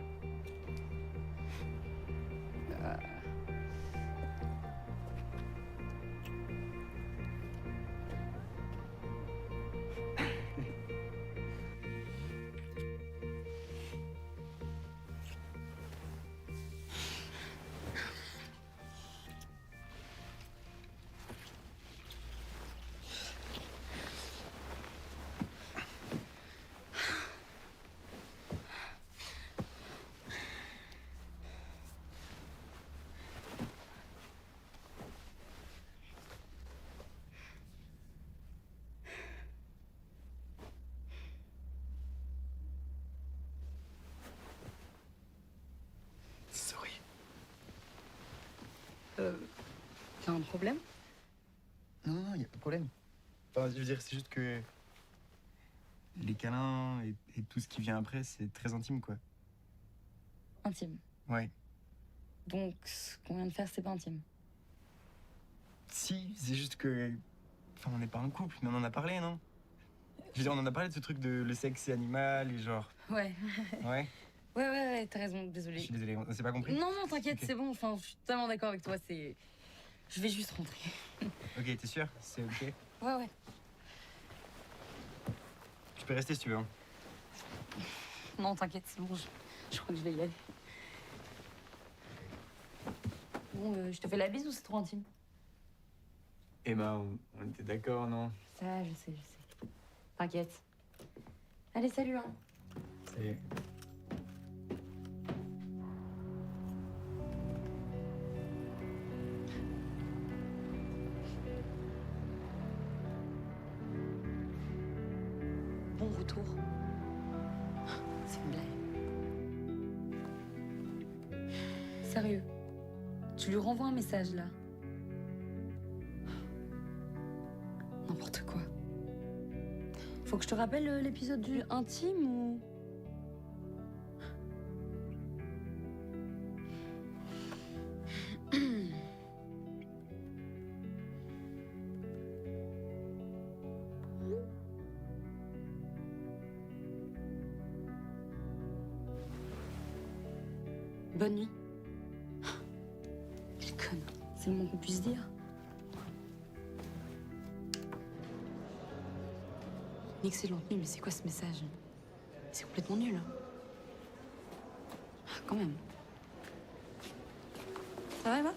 Sorry. T'as un problème? Non, y a pas de problème. Enfin, je veux dire, c'est juste que... Les câlins et tout ce qui vient après, c'est très intime, quoi. Intime. Ouais. Donc, ce qu'on vient de faire, c'est pas intime. Si, c'est juste que... Enfin, on n'est pas un couple, mais on en a parlé, non? Je veux dire, on en a parlé de ce truc de le sexe c'est animal et genre... Ouais. Ouais? Ouais, t'as raison, désolée. Je suis désolé, on s'est pas compris? Non, t'inquiète, Ok. c'est bon. Enfin, je suis tellement d'accord avec toi, c'est... Je vais juste rentrer. Ok, t'es sûr? C'est ok? Ouais. Tu peux rester si tu veux. Hein. Non, t'inquiète, c'est bon, je crois que je vais y aller. Bon, je te fais la bise ou c'est trop intime? Emma, on était d'accord, non? Ça, je sais. T'inquiète. Allez, salut, hein. Salut. Bon retour. C'est une blague. Sérieux, tu lui renvoies un message, là. N'importe quoi. Faut que je te rappelle l'épisode du intime ou... Bonne nuit. Quelle conne. C'est le moins qu'on puisse dire. Une excellente nuit, mais c'est quoi ce message? C'est complètement nul. Hein. Quand même. Ça va, Emma?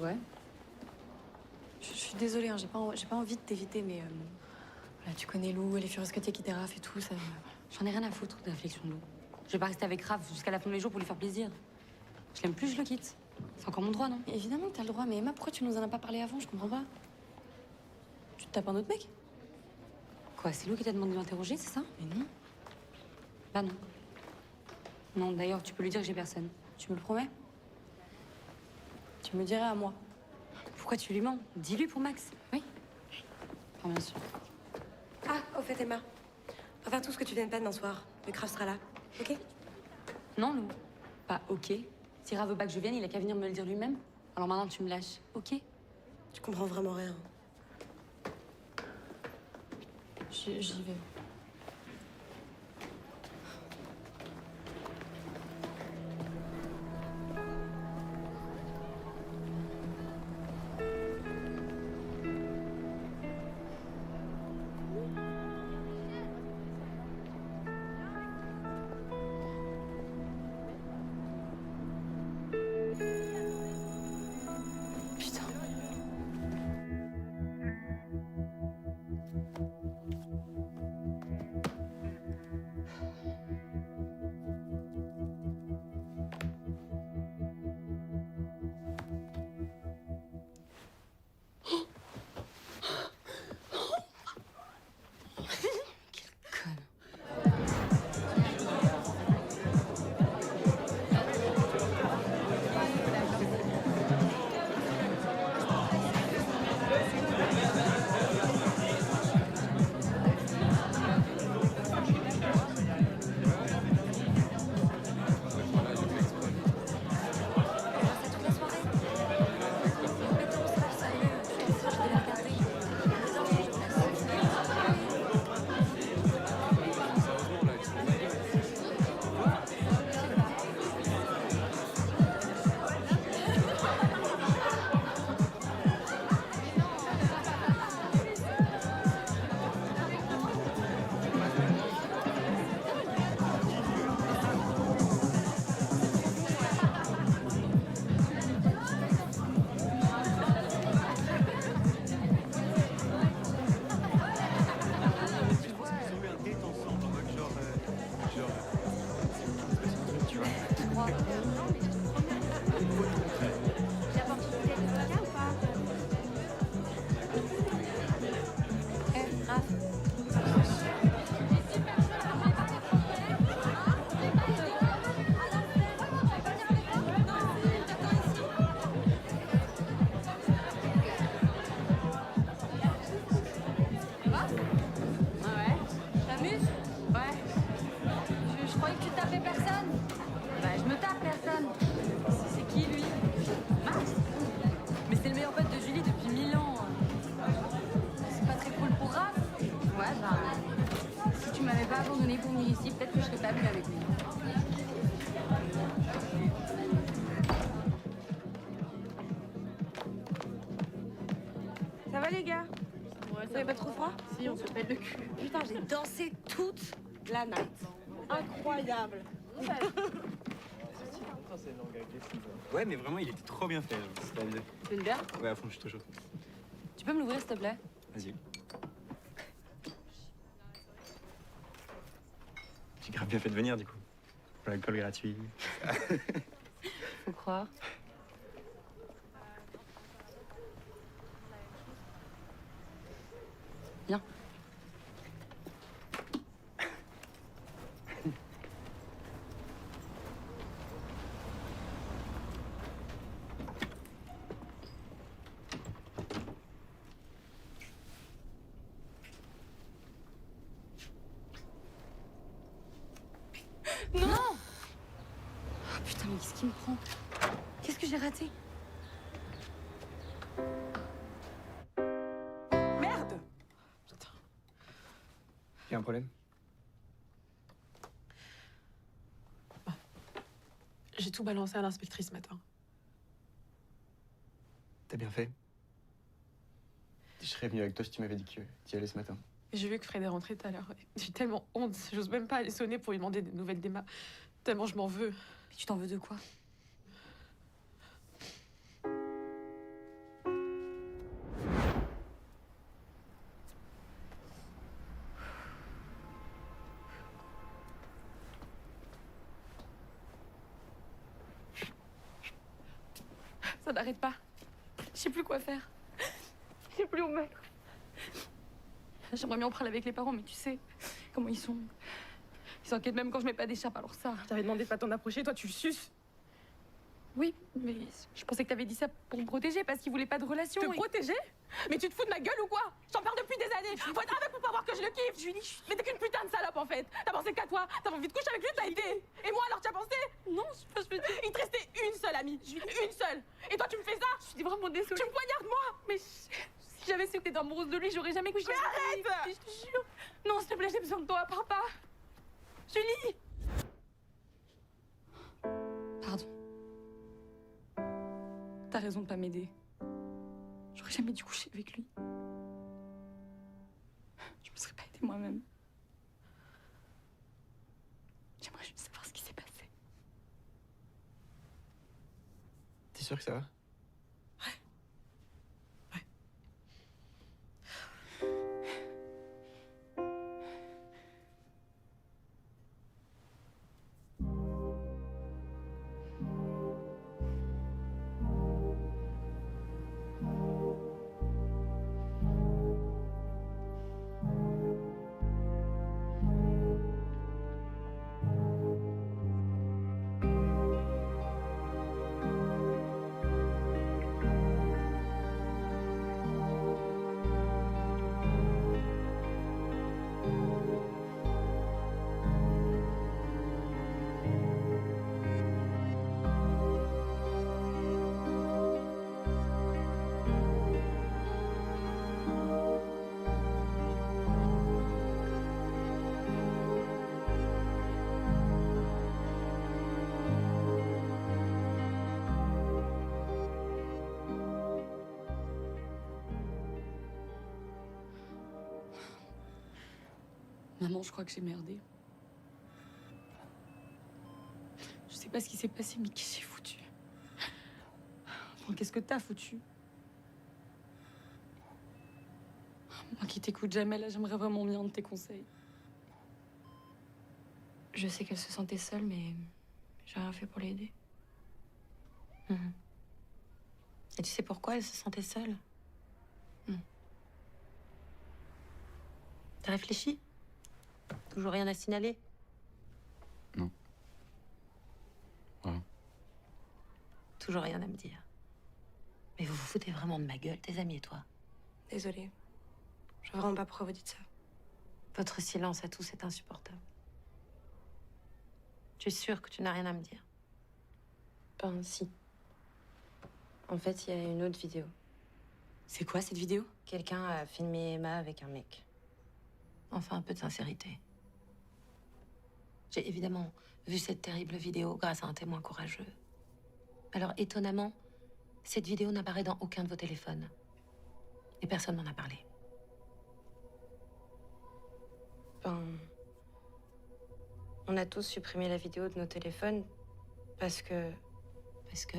Ouais. Je suis désolée, hein, j'ai pas envie de t'éviter, mais... voilà, tu connais Lou, elle est furieuse que t'aies quitté Raph et tout, ça... J'en ai rien à foutre des réflexions de Lou. Je vais pas rester avec Raph jusqu'à la fin de mes jours pour lui faire plaisir. Je l'aime plus, je le quitte. C'est encore mon droit, non? Mais évidemment que t'as le droit, mais Emma, pourquoi tu nous en as pas parlé avant? Je comprends pas. Tu te tapes un autre mec? Quoi, c'est Lou qui t'a demandé de m'interroger, c'est ça? Mais non. Bah non. Non, d'ailleurs, tu peux lui dire que j'ai personne. Tu me le promets? Tu me dirais à moi. Pourquoi tu lui mens? Dis-lui pour Max. Oui. Enfin, bien sûr. Ah, au fait, Emma. On va faire tout ce que tu viennes pas demain soir. Le Krav sera là, ok? Non, Lou. Pas ok. Si Raph veut pas que je vienne, il a qu'à venir me le dire lui-même. Alors maintenant, tu me lâches. Ok? Tu comprends vraiment rien. J'y vais. Putain. froid. J'apporte une bouteille de vodka ou pas? Eh, Raph. Je croyais que tu tapais personne. Bah, je me tape personne. C'est qui, lui? Max. Mais c'est le meilleur pote de Julie depuis 1000 ans. C'est pas très cool pour Raph. Ouais, bah, si tu m'avais pas abandonné pour venir ici, peut-être que je serais pas venue avec lui. Ça va les gars? Vous avez pas trop froid? Si, on se pète le cul. Putain, j'ai dansé toute la night. Incroyable. Ouais, mais vraiment, il était trop bien fait. C'était amusé. Tu veux une bière? Ouais, à fond, je suis trop chaud. Tu peux me l'ouvrir, s'il te plaît? Vas-y. J'ai grave bien fait de venir, du coup. Pour l'alcool gratuit. Faut croire. Viens. Non! Oh, putain, mais qu'est-ce qui me prend? Qu'est-ce que j'ai raté? Merde! Y'a un problème? J'ai tout balancé à l'inspectrice ce matin. T'as bien fait. Je serais venu avec toi si tu m'avais dit que tu y allais ce matin. Et j'ai vu que Fred est rentré tout à l'heure. J'ai tellement honte. J'ose même pas aller sonner pour lui demander des nouvelles d'Emma. Tellement je m'en veux. Mais tu t'en veux de quoi? Ça n'arrête pas. Je sais plus quoi faire. Je sais plus où me mettre. J'aimerais bien en parler avec les parents, mais tu sais comment ils sont. Ils s'inquiètent même quand je mets pas d'écharpe, alors ça. Je t'avais demandé de pas t'en approcher, toi tu le suces. Oui, mais je pensais que t'avais dit ça pour me protéger parce qu'ils voulaient pas de relation. Te protéger? Mais tu te fous de ma gueule ou quoi? J'en parle depuis des années. Faut être avec pour pas voir que je le kiffe. Julie, mais t'es qu'une putain de salope en fait. T'as pensé qu'à toi. T'avais envie de coucher avec lui, t'as été. Et moi alors tu as pensé? Non, je veux dire. Il te restait une seule amie. Julie, une seule. Et toi tu me fais ça? Je suis vraiment désolée. Tu me poignardes moi? Mais si j'avais su que t'étais amoureuse de lui, j'aurais jamais couché Mais avec lui. arrête! Je te jure. Non, s'il te plaît, j'ai besoin de toi, papa. Julie! Pardon. T'as raison de pas m'aider. J'aurais jamais dû coucher avec lui. Je me serais pas aidée moi-même. J'aimerais juste savoir ce qui s'est passé. T'es sûr que ça va? Maman, je crois que j'ai merdé. Je sais pas ce qui s'est passé, mais qu'est-ce que j'ai foutu? Enfin, qu'est-ce que t'as foutu? Moi qui t'écoute jamais, là, j'aimerais vraiment bien de tes conseils. Je sais qu'elle se sentait seule, mais J'ai rien fait pour l'aider. Mhm. Et tu sais pourquoi elle se sentait seule? T'as réfléchi? Toujours rien à signaler? Non. Voilà. Toujours rien à me dire. Mais vous vous foutez vraiment de ma gueule, tes amis et toi? Désolée. Je vois vraiment pas pourquoi vous dites ça. Votre silence à tous est insupportable. Tu es sûre que tu n'as rien à me dire? Ben, si. En fait, il y a une autre vidéo. C'est quoi cette vidéo? Quelqu'un a filmé Emma avec un mec. Enfin, un peu de sincérité. J'ai évidemment vu cette terrible vidéo grâce à un témoin courageux. Alors, étonnamment, cette vidéo n'apparaît dans aucun de vos téléphones. Et personne m'en a parlé. Ben... On a tous supprimé la vidéo de nos téléphones parce que... Parce que?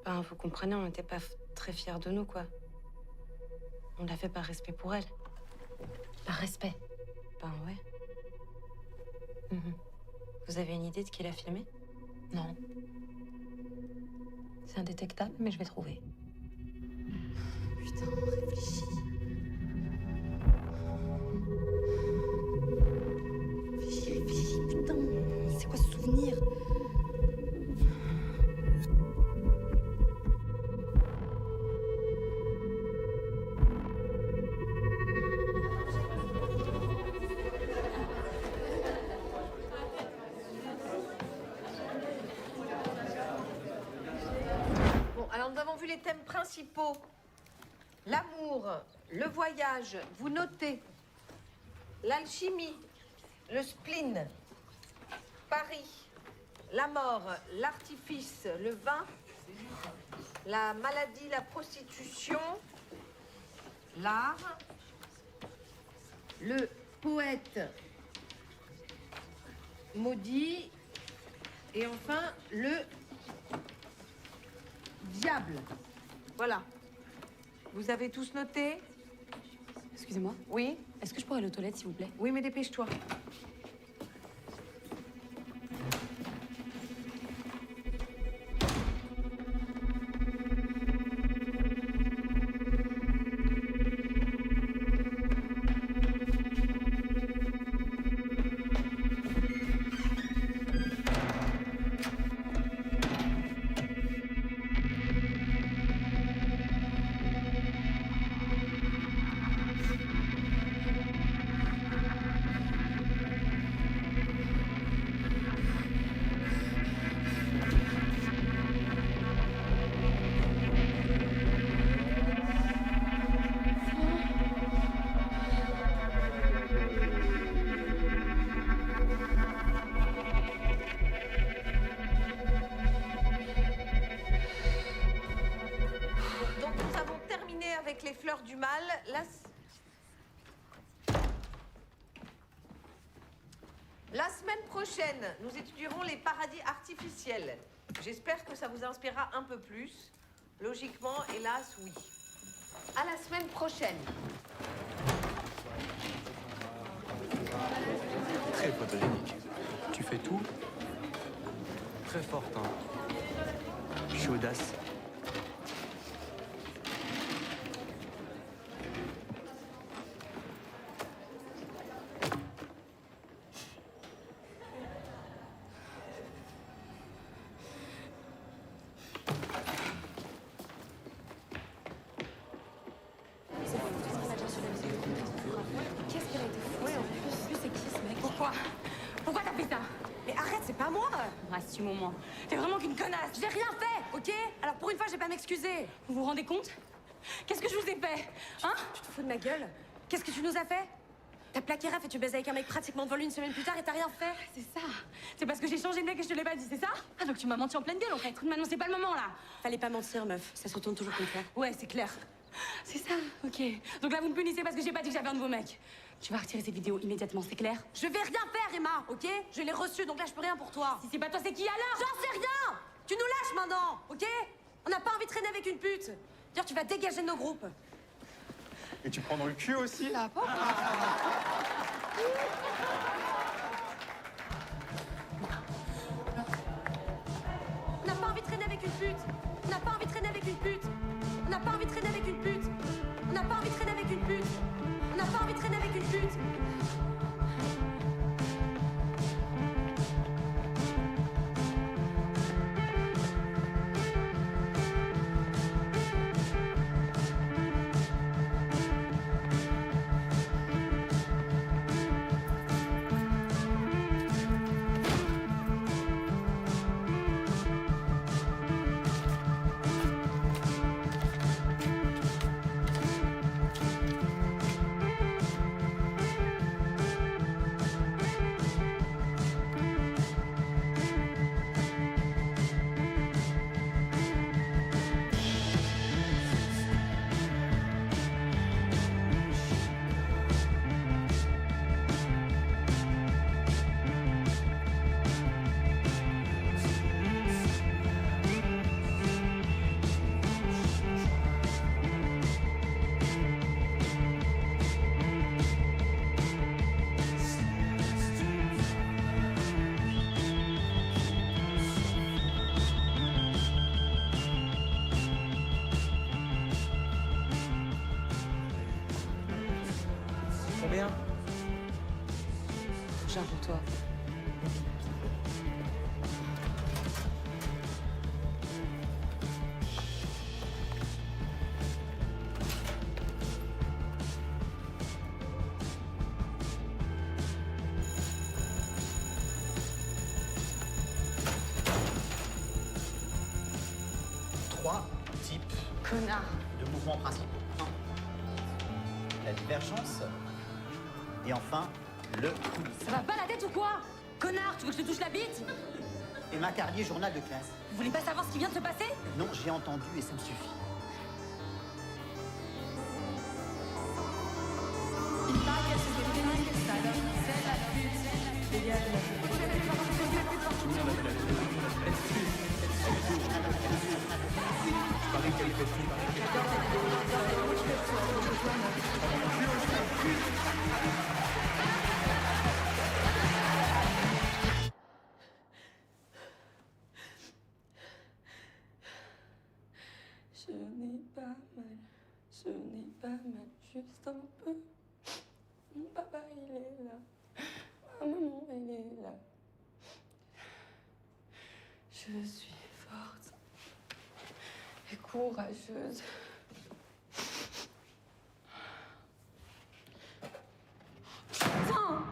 Ben, vous comprenez, on n'était pas très fiers de nous, quoi. On l'a fait par respect pour elle. Par respect? Ben ouais. Mhm. Vous avez une idée de qui l'a filmé? Non. C'est indétectable, mais je vais trouver. Putain, réfléchis. Réfléchis, putain. C'est quoi ce souvenir? Bon, alors nous avons vu les thèmes principaux. L'amour, le voyage, vous notez. L'alchimie, le spleen, Paris, la mort, l'artifice, le vin, la maladie, la prostitution, l'art, le poète maudit et enfin le diable. Voilà. Vous avez tous noté? Excusez-moi. Oui? Est-ce que je pourrais aller aux toilettes, s'il vous plaît? Oui, mais dépêche-toi. Donc nous avons terminé avec les fleurs du mal. La semaine prochaine, nous étudierons les paradis artificiels. J'espère que ça vous inspirera un peu plus. Logiquement, hélas, oui. À la semaine prochaine. Très photogénique. Tu fais tout très forte, hein. Je suis audace. Qu'est-ce qu'elle a été fouée en plus? C'est qui ce mec? Pourquoi? Pourquoi t'as fait ça? Mais arrête, c'est pas moi! Assume-moi. T'es vraiment qu'une connasse. J'ai rien fait, ok? Alors pour une fois, je vais pas m'excuser. Vous vous rendez compte? Qu'est-ce que je vous ai fait? Hein? Tu te fous de ma gueule? Qu'est-ce que tu nous as fait? T'as plaqué Raph et tu baises avec un mec pratiquement devant lui une semaine plus tard et t'as rien fait? C'est ça. C'est parce que j'ai changé de mec et je te l'ai pas dit, c'est ça? Ah, donc tu m'as menti en pleine gueule en fait. Maintenant, c'est pas le moment là. Fallait pas mentir, meuf. Ça se retourne toujours contre toi. Ouais, c'est clair. C'est ça, ok. Donc là, vous me punissez parce que j'ai pas dit que j'avais un nouveau mec. Tu vas retirer ces vidéos immédiatement, c'est clair? Je vais rien faire, Emma, ok? Je l'ai reçu, donc là, je peux rien pour toi. Si c'est pas toi, c'est qui alors? J'en sais rien! Tu nous lâches maintenant, ok? On n'a pas envie de traîner avec une pute. D'ailleurs, tu vas dégager de nos groupes. Et tu prends dans le cul aussi? La porte. pute. On n'a pas envie de traîner avec une pute. On n'a pas envie de traîner avec une pute. On n'a pas envie de traîner avec une pute. Combien? Genre pour toi. Trois types Connard. de mouvements principaux. La divergence et enfin le coulisse. Ça va pas la tête ou quoi? Connard, tu veux que je te touche la bite? Emma Carlier, journal de classe. Vous voulez pas savoir ce qui vient de se passer? Non, j'ai entendu et ça me suffit. Je n'ai pas mal, je n'ai pas mal, juste un peu. Mon papa, il est là. Ma maman, elle est là. Je suis forte et courageuse. Putain!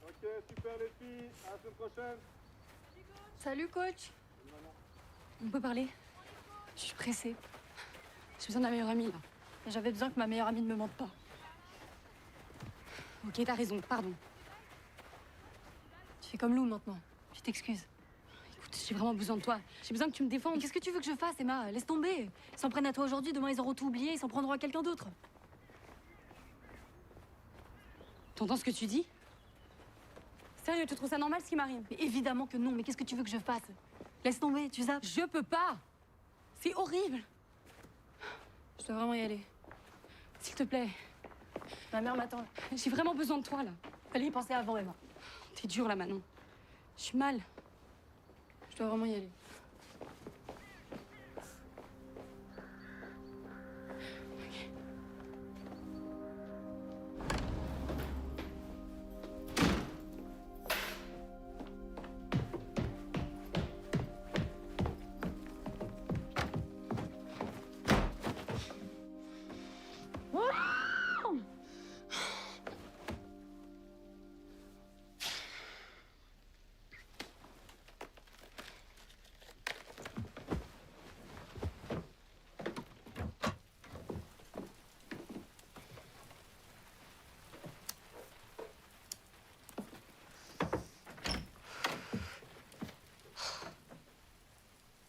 Ok, super les filles, à la semaine prochaine. Salut, coach. On peut parler? Je suis pressée. J'ai besoin de ma meilleure amie, là. J'avais besoin que ma meilleure amie ne me mente pas. Ok, t'as raison, pardon. Tu fais comme Lou maintenant. Tu t'excuses. Écoute, j'ai vraiment besoin de toi. J'ai besoin que tu me défendes. Mais qu'est-ce que tu veux que je fasse, Emma? Laisse tomber. Ils s'en prennent à toi aujourd'hui, demain ils auront tout oublié, ils s'en prendront à quelqu'un d'autre. T'entends ce que tu dis? Sérieux, tu trouves ça normal ce qui m'arrive? Mais évidemment que non, mais qu'est-ce que tu veux que je fasse? Laisse tomber, tu zappes. Je peux pas! C'est horrible! Je dois vraiment y aller. S'il te plaît. Ma mère m'attend. J'ai vraiment besoin de toi, là. Fallait y penser avant, Emma. T'es dure, là, Manon. Je suis mal. Je dois vraiment y aller.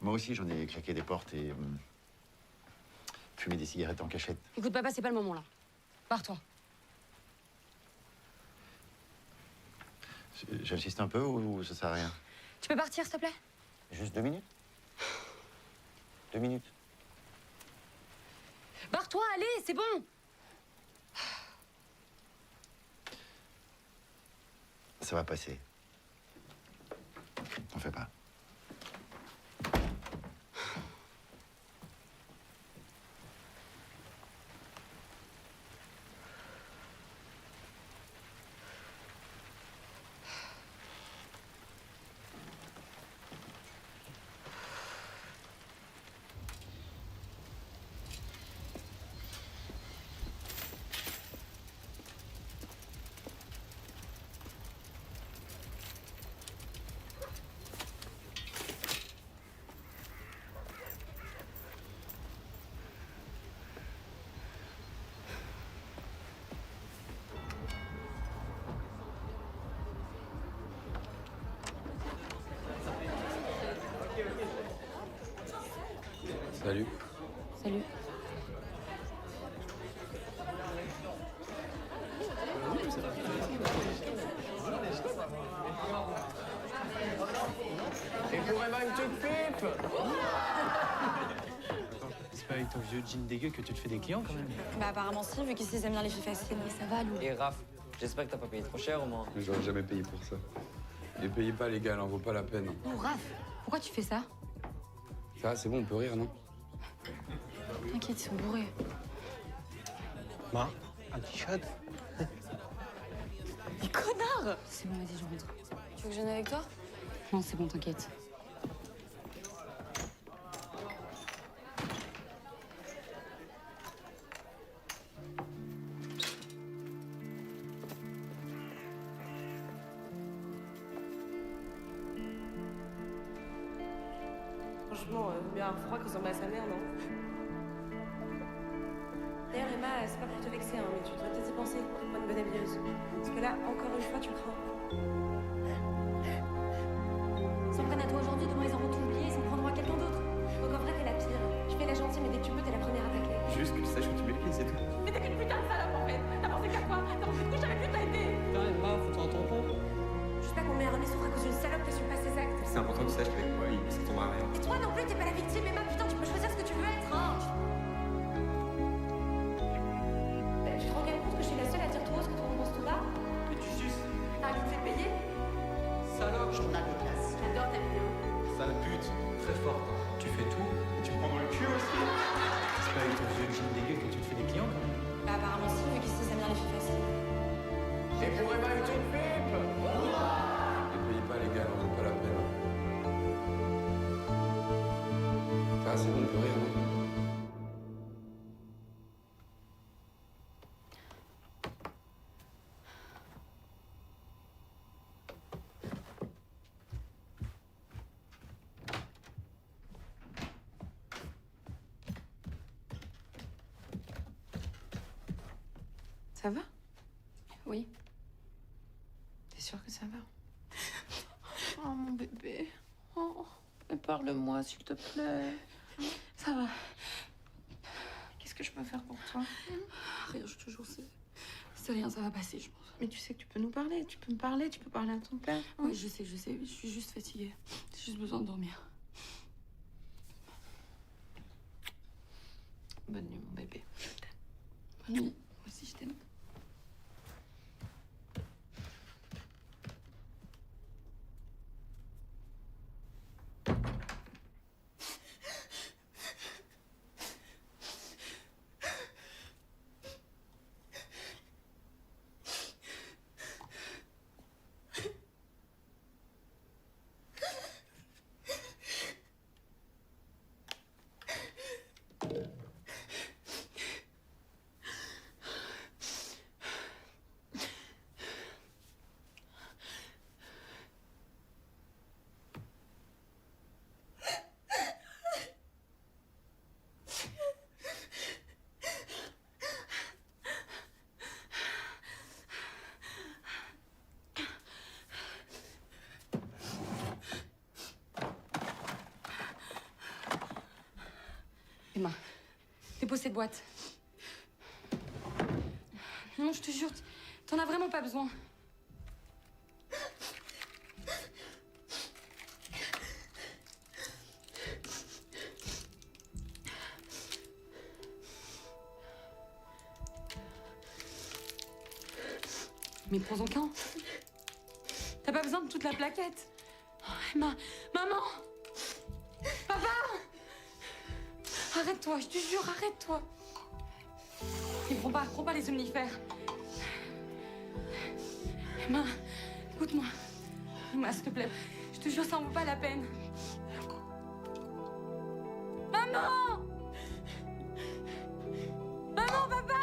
Moi aussi, j'en ai claqué des portes et fumé des cigarettes en cachette. Écoute, papa, c'est pas le moment, là. Pars-toi. J'insiste un peu ou ça sert à rien? Tu peux partir, s'il te plaît? Juste 2 minutes? 2 minutes. Barre-toi, allez, c'est bon. Ça va passer. T'en fais pas. Salut. Salut. Et pour Emma, une petite pipe. C'est pas avec ton vieux jean dégueu que tu te fais des clients, quand même. Bah apparemment si, vu qu'ici ils aiment bien les filles faciles. Mais ça va, Lou. Et Raph, j'espère que t'as pas payé trop cher au moins. Mais j'aurais jamais payé pour ça. Et payez pas, les gars, elle en vaut pas la peine. Oh, Raph, pourquoi tu fais ça? Ça va, c'est bon, on peut rire, non? T'inquiète, ils sont bourrés. Ma, un petit shot. Mais connard! C'est bon, vas-y, je rentre. Tu veux que je vienne avec toi? Non, c'est bon, t'inquiète. Franchement, bien avoir froid quand on met à sa mère, non? D'ailleurs, Emma, c'est pas pour te vexer, hein, mais tu devrais peut-être y penser pour une bonne habilleuse. Parce que là, encore une fois, tu crains. Ils s'en prennent à toi aujourd'hui, demain ils auront tout oublié, ils s'en prendront à quelqu'un d'autre. Donc en vrai, t'es la pire. Tu fais la gentille, mais dès que tu peux, t'es la première à tacler. Juste que tu saches où tu mets les pieds, c'est tout. Mais t'es qu'une putain de salope en fait. T'as pensé qu'à quoi? T'as envie de coucher avec lui, t'as été. Putain, Emma, faut t'en tampon. Juste pas qu'on met un ami souffre à cause d'une salope qui assume pas ses actes. C'est important que tu saches qu'avec moi, il s'attendra à rien. Et toi non plus, t'es pas la victime, Emma, putain, tu peux choisir ce que tu veux être, hein. Tu te rends quand même compte que je suis la seule à dire tout haut ce que tout le monde pense tout bas? Mais tu suces. T'as envie de faire payer? Salope. Journal de classe. J'adore ta vidéo. Sale pute. Très forte. Tu fais tout. Tu me prends dans le cul aussi. C'est pas avec ton vieux jean dégueu que tu te fais des clients, quand même. Bah apparemment si, vu qu'ici ils aiment bien les filles faciles. Et pour Emma, une petite pipe. Et payez pas, les gars, elle en vaut pas la peine. Ça va, c'est bon, on peut rire, non? Ça va? Oui. T'es sûre que ça va? Oh, mon bébé. Oh, parle-moi, s'il te plaît. Ça va. Qu'est-ce que je peux faire pour toi? Rien, je te jure, c'est rien, ça va passer, je pense. Mais tu sais que tu peux nous parler. Tu peux me parler, tu peux parler à ton père. Oui, je sais, je suis juste fatiguée. J'ai juste besoin de dormir. Bonne nuit, mon bébé. Je t'aime. Bonne nuit. Moi aussi, je t'aime. Emma, dépose cette boîte. Non, je te jure, t'en as vraiment pas besoin. Mais prends-en qu'un. T'as pas besoin de toute la plaquette. Oh, Emma, maman, papa, arrête-toi, je te jure, arrête-toi. Et prends pas les somnifères. Emma, écoute-moi. Emma, s'il te plaît, je te jure, ça en vaut pas la peine. Maman! Maman, papa!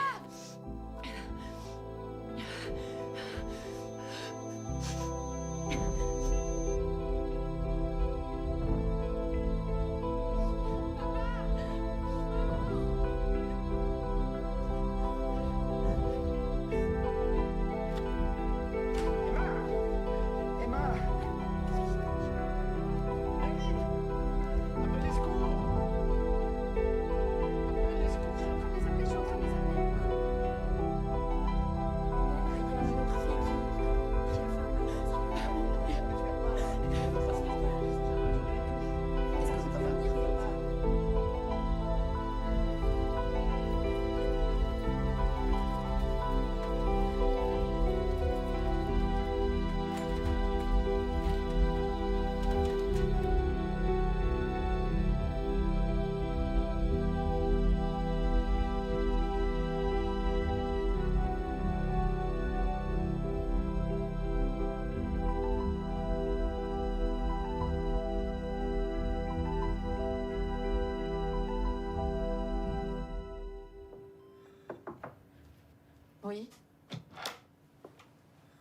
Oui.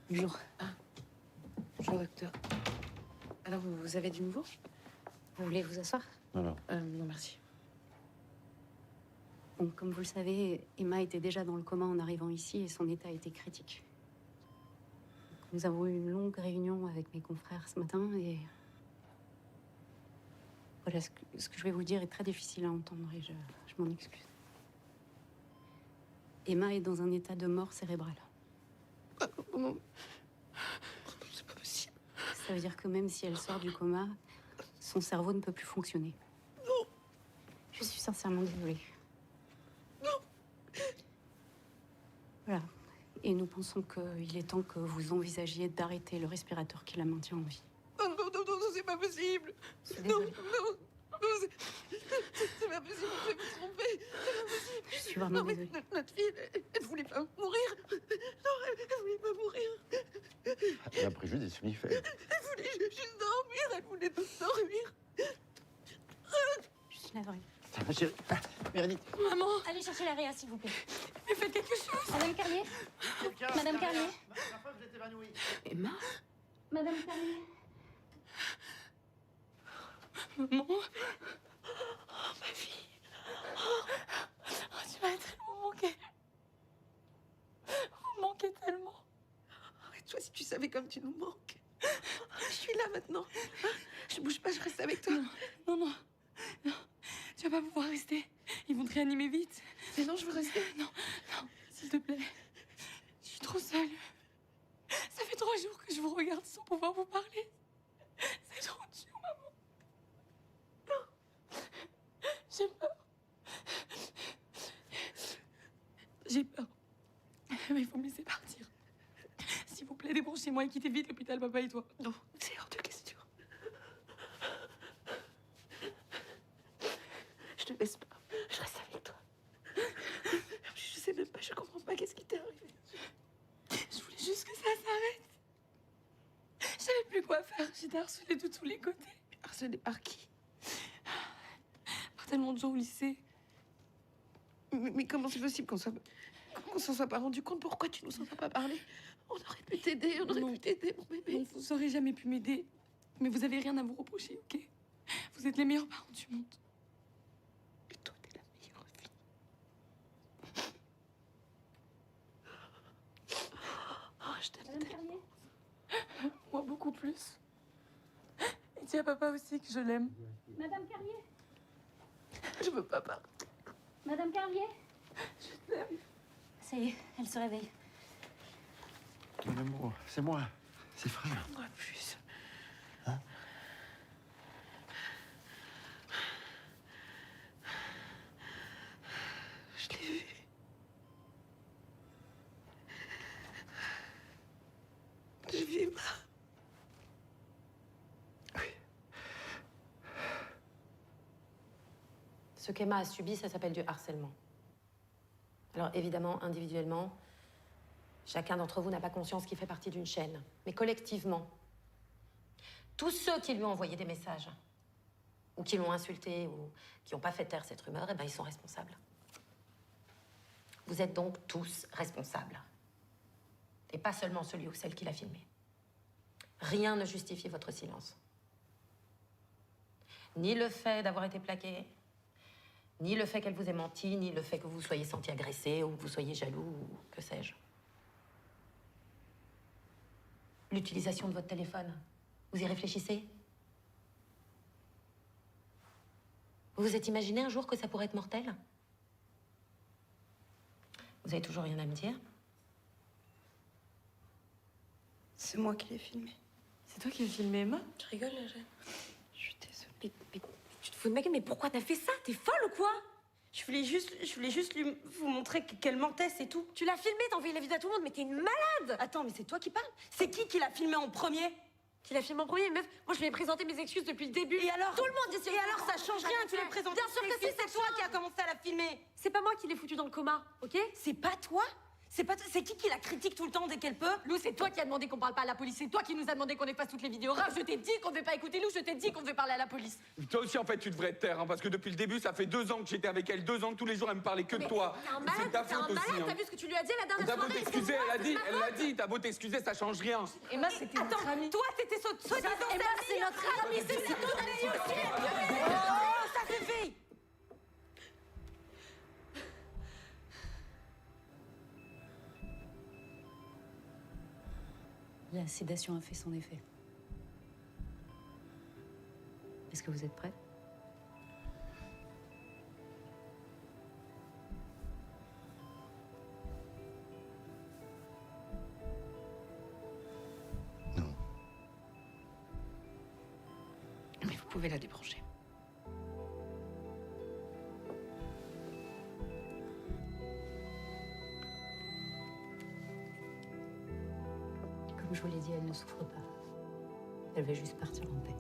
Bonjour. Bonjour, docteur. Alors, vous avez du nouveau? Vous voulez vous asseoir? Non. Non, merci. Bon, comme vous le savez, Emma était déjà dans le coma en arrivant ici et son état était critique. Nous avons eu une longue réunion avec mes confrères ce matin et... Voilà, ce que je vais vous dire est très difficile à entendre et je m'en excuse. Emma est dans un état de mort cérébrale. Non. C'est pas possible. Ça veut dire que même si elle sort du coma, son cerveau ne peut plus fonctionner. Non. Je suis sincèrement désolée. Non. Voilà. Et nous pensons qu'il est temps que vous envisagiez d'arrêter le respirateur qui la maintient en vie. Non, c'est pas possible. Je suis désolée. C'est pas possible, je vais me tromper. C'est pas possible. Je suis vraiment désolée. Notre fille, elle voulait pas mourir. Non, elle voulait pas mourir. Elle a pris juste des somnifères. Elle voulait juste dormir. Elle voulait dormir. Je suis navrée. Ma chérie. Mérénice. Maman! Allez chercher la réa, s'il vous plaît. Mais faites quelque chose. Madame Carlier? Madame Carlier? La fois que vous êtes évanouie. Emma? Madame Carlier? Maman? Oh, ma fille. Oh, tu m'as tellement manqué. Vous me manquez tellement. Oh, et toi, si tu savais comme tu nous manques. Je suis là maintenant. Je bouge pas, je reste avec toi. Non. Tu vas pas pouvoir rester. Ils vont te réanimer vite. Mais non, je veux rester. Non, s'il te plaît. Je suis trop seule. Ça fait 3 jours que je vous regarde sans pouvoir vous parler. C'est trop dur, maman. Non. J'ai peur. J'ai peur. Mais il faut me laisser partir. S'il vous plaît, débranchez-moi et quittez vite l'hôpital, papa et toi. Non, c'est hors de question. Je te laisse pas. Je reste avec toi. Je sais même pas, je comprends pas qu'est-ce qui t'est arrivé. Je voulais juste que ça s'arrête. Je savais plus quoi faire. J'étais harcelée de tous les côtés. Harcelée par qui? Par tellement de gens au lycée. Mais comment c'est possible qu'on s'en soit pas rendu compte? Pourquoi tu nous en as pas parlé? On aurait pu t'aider, mon bébé. Non, vous aurez jamais pu m'aider. Mais vous avez rien à vous reprocher, ok? Vous êtes les meilleurs parents du monde. Et toi, t'es la meilleure fille. Oh, je t'aime tellement. Moi, beaucoup plus. Et dis à papa aussi que je l'aime. Madame Carlier? Je veux pas partir. Madame Carlier? Je t'aime. Ça y est, elle se réveille. Mon amour, c'est moi. C'est frère. Moi plus. Hein? Je l'ai vu. Ce qu'Emma a subi, ça s'appelle du harcèlement. Alors évidemment, individuellement, chacun d'entre vous n'a pas conscience qu'il fait partie d'une chaîne. Mais collectivement, tous ceux qui lui ont envoyé des messages, ou qui l'ont insulté, ou qui n'ont pas fait taire cette rumeur, eh ben, ils sont responsables. Vous êtes donc tous responsables. Et pas seulement celui ou celle qui l'a filmé. Rien ne justifie votre silence. Ni le fait d'avoir été plaqué, ni le fait qu'elle vous ait menti, ni le fait que vous vous soyez senti agressé, ou que vous soyez jaloux, ou que sais-je. L'utilisation de votre téléphone, vous y réfléchissez? Vous vous êtes imaginé un jour que ça pourrait être mortel? Vous avez toujours rien à me dire? C'est moi qui l'ai filmé. C'est toi qui l'as filmé, Emma? Tu rigoles, là, Jeanne? Je suis désolée. Mais tu te fous de ma gueule, mais pourquoi t'as fait ça? T'es folle ou quoi? Je voulais juste vous montrer qu'elle mentait, c'est tout. Tu l'as filmé, t'as envoyé la vidéo à tout le monde, mais t'es une malade! Attends, mais c'est toi qui parles? C'est qui l'a filmé en premier? Qui l'a filmé en premier, meuf? Moi, je lui ai présenté mes excuses depuis le début. Et alors? Tout le monde dit Et alors, ça change rien, tu l'as présenté. Bien sûr que si, c'est toi qui as commencé à la filmer. C'est pas moi qui l'ai foutu dans le coma, ok? C'est pas toi? C'est qui la critique tout le temps dès qu'elle peut? Lou, c'est toi qui as demandé qu'on parle pas à la police. C'est toi qui nous a demandé qu'on efface toutes les vidéos. Raph, je t'ai dit qu'on devait pas écouter Lou. Je t'ai dit qu'on devait parler à la police. Toi aussi, en fait, tu devrais te taire, hein, parce que depuis le début, ça fait 2 ans que j'étais avec elle, 2 ans que tous les jours, elle me parlait que de toi. T'es un C'est malade, ta t'es un faute aussi. malade. Hein. T'as vu ce que tu lui as dit la dernière T'as beau soirée? t'excuser, elle l'a dit, t'as beau t'excuser, ça change rien. Emma, c'était notre amie. Toi, t'étais soi-disant Emma, c'est notre amie. C'est ton amie aussi. Oh, ça suffit! La sédation a fait son effet. Est-ce que vous êtes prêts? Non. Mais vous pouvez la débrancher. Comme je vous l'ai dit, elle ne souffre pas. Elle veut juste partir en paix.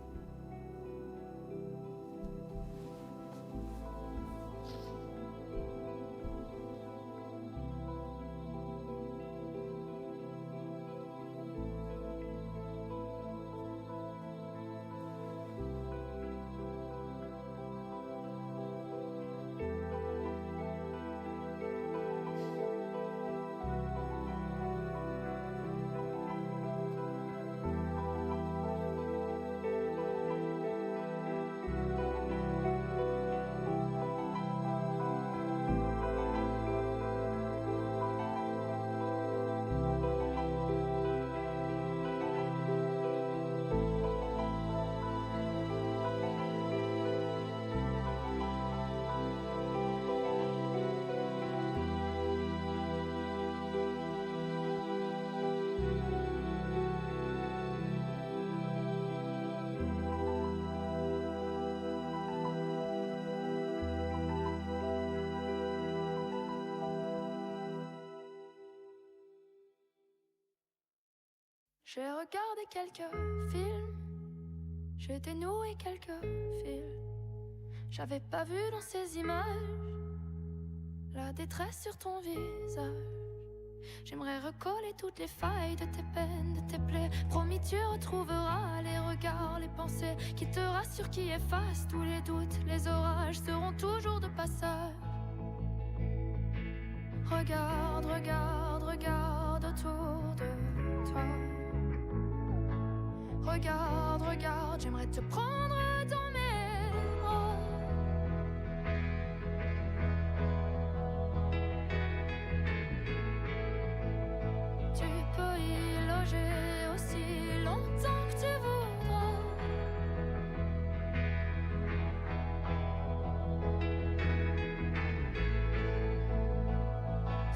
J'ai regardé quelques films, j'ai dénoué quelques fils. J'avais pas vu dans ces images la détresse sur ton visage. J'aimerais recoller toutes les failles de tes peines, de tes plaies. Promis, tu retrouveras les regards, les pensées qui te rassurent, qui effacent tous les doutes. Les orages seront toujours de passage. Regarde, regarde, regarde autour de toi. Regarde, regarde, j'aimerais te prendre dans mes bras. Tu peux y loger aussi longtemps que tu voudras.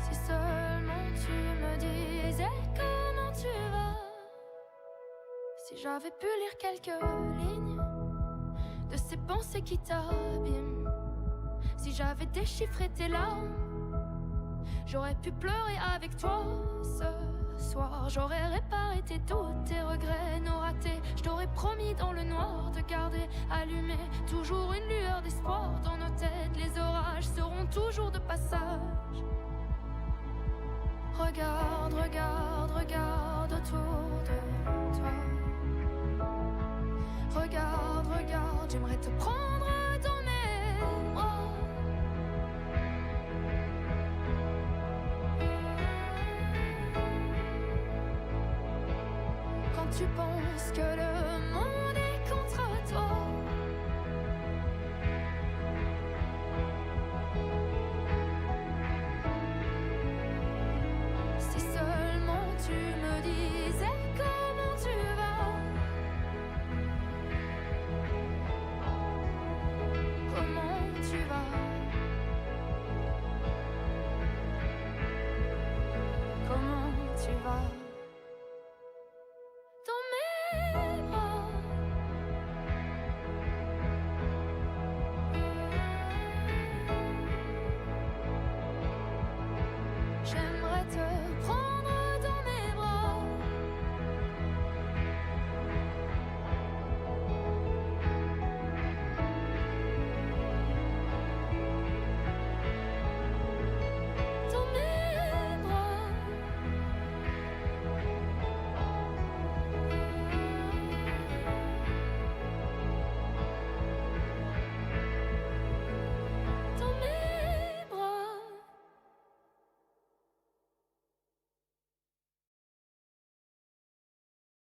Si seulement tu me disais comment tu vas. Si j'avais pu lire quelques lignes de ces pensées qui t'abîment. Si j'avais déchiffré tes larmes, j'aurais pu pleurer avec toi ce soir, j'aurais réparé tous tes regrets, nos ratés. Je t'aurais promis dans le noir de garder allumé toujours une lueur d'espoir dans nos têtes. Les orages seront toujours de passage. Regarde, regarde, regarde autour de toi. Regarde, regarde, j'aimerais te prendre dans mes bras. Quand tu penses que le monde est contre toi, si seulement tu me disais comment tu vas, comment tu vas, comment tu vas.